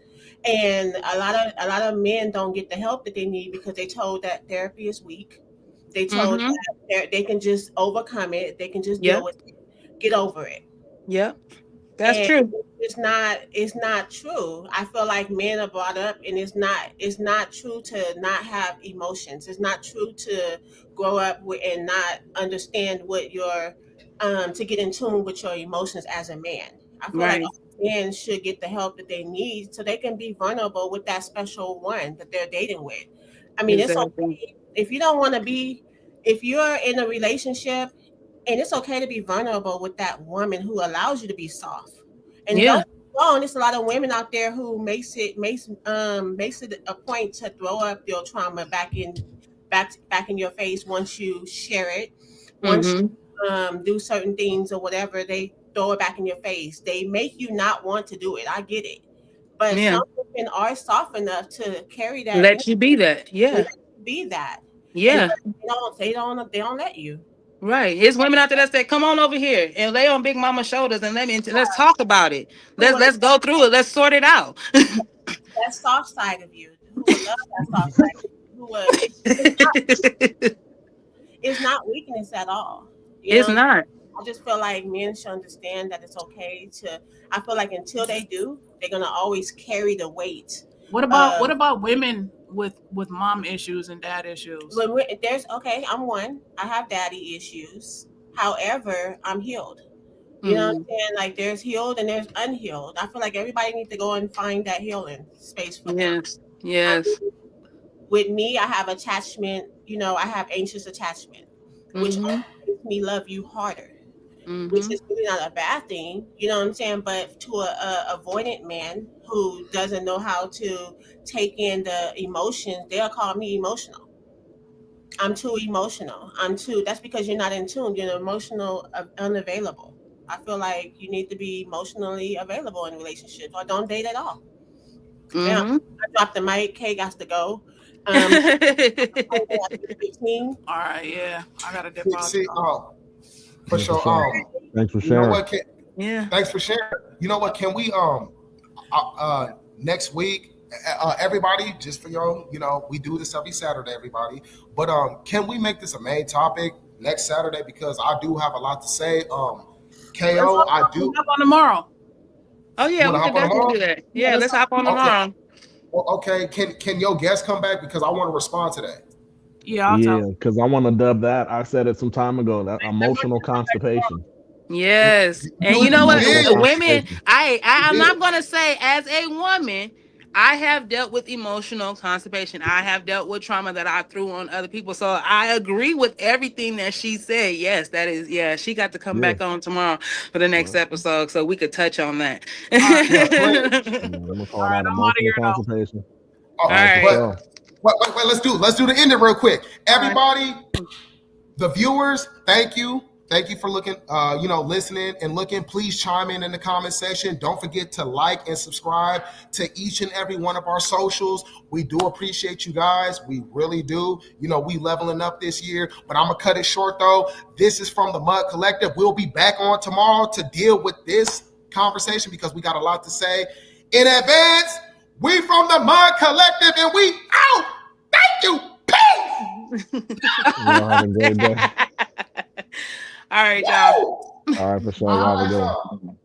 [SPEAKER 5] And a lot of men don't get the help that they need because they told that therapy is weak. They told that they can just overcome it. They can just deal with it, get over it.
[SPEAKER 3] Yep, that's true.
[SPEAKER 5] It's not true. I feel like men are brought up, and it's not true to not have emotions. It's not true to grow up with and not understand what your to get in tune with your emotions as a man. I feel like men should get the help that they need so they can be vulnerable with that special one that they're dating with. I mean, it's okay if you don't want to be, if you're in a relationship, and it's okay to be vulnerable with that woman who allows you to be soft. And there's a lot of women out there who makes it a point to throw up your trauma back in your face once you share it. Once you do certain things or whatever, they throw it back in your face. They make you not want to do it. I get it. But some women are soft enough to carry that.
[SPEAKER 3] Let you be that. Yeah.
[SPEAKER 5] Be that.
[SPEAKER 3] Yeah.
[SPEAKER 5] They don't let you.
[SPEAKER 3] Right. There's women out there that say, come on over here and lay on Big Mama's shoulders and let's talk about it. Let's go through it. Let's sort it out.
[SPEAKER 5] That soft side of you. Who would love that soft side of you? Who would, it's not weakness at all.
[SPEAKER 3] It's not.
[SPEAKER 5] I just feel like men should understand that it's okay to. I feel like until they do, they're gonna always carry the weight.
[SPEAKER 1] What about women with mom issues and dad issues?
[SPEAKER 5] I'm one. I have daddy issues. However, I'm healed. You know what I'm saying? Like there's healed and there's unhealed. I feel like everybody needs to go and find that healing space for them.
[SPEAKER 3] Yes.
[SPEAKER 5] With me, I have attachment. I have anxious attachment, which makes me love you harder. Which is really not a bad thing, you know what I'm saying? But to a avoidant man who doesn't know how to take in the emotions, they'll call me emotional. I'm too emotional. That's because you're not in tune. You're emotional, unavailable. I feel like you need to be emotionally available in relationships or don't date at all. Now, I dropped the mic. Kay got to go.
[SPEAKER 1] 15. All right, yeah. I got to dip out.
[SPEAKER 2] For sure.
[SPEAKER 4] Thanks for sharing.
[SPEAKER 2] You know what, thanks for sharing. You know what? Can we next week, everybody, just for y'all, we do this every Saturday, everybody. But can we make this a main topic next Saturday? Because I do have a lot to say. KO, I do.
[SPEAKER 1] Hop on tomorrow.
[SPEAKER 3] Oh yeah, we can definitely do that. Yeah, let's hop on tomorrow.
[SPEAKER 2] Well, okay. Can your guest come back because I want to respond to that.
[SPEAKER 1] Yeah,
[SPEAKER 4] because I want to dub that. I said it some time ago. That emotional constipation.
[SPEAKER 3] Yes, and you know what, women. I'm not gonna say as a woman, I have dealt with emotional constipation. I have dealt with trauma that I threw on other people. So I agree with everything that she said. Yes, that is. Yeah, she got to come back on tomorrow for the next episode, so we could touch on that.
[SPEAKER 4] I'm gonna call that emotional constipation.
[SPEAKER 2] All right. Wait, let's do the ending real quick. Everybody, the viewers, thank you. Thank you for looking, listening and looking. Please chime in the comment section. Don't forget to like and subscribe to each and every one of our socials. We do appreciate you guys. We really do. We leveling up this year, but I'm going to cut it short though. This is from the Mud Collective. We'll be back on tomorrow to deal with this conversation because we got a lot to say. In advance, we from the Mud Collective and we out. Thank you. Peace.
[SPEAKER 4] Have a great day.
[SPEAKER 3] All right, y'all.
[SPEAKER 4] All right, for sure. Have a good one.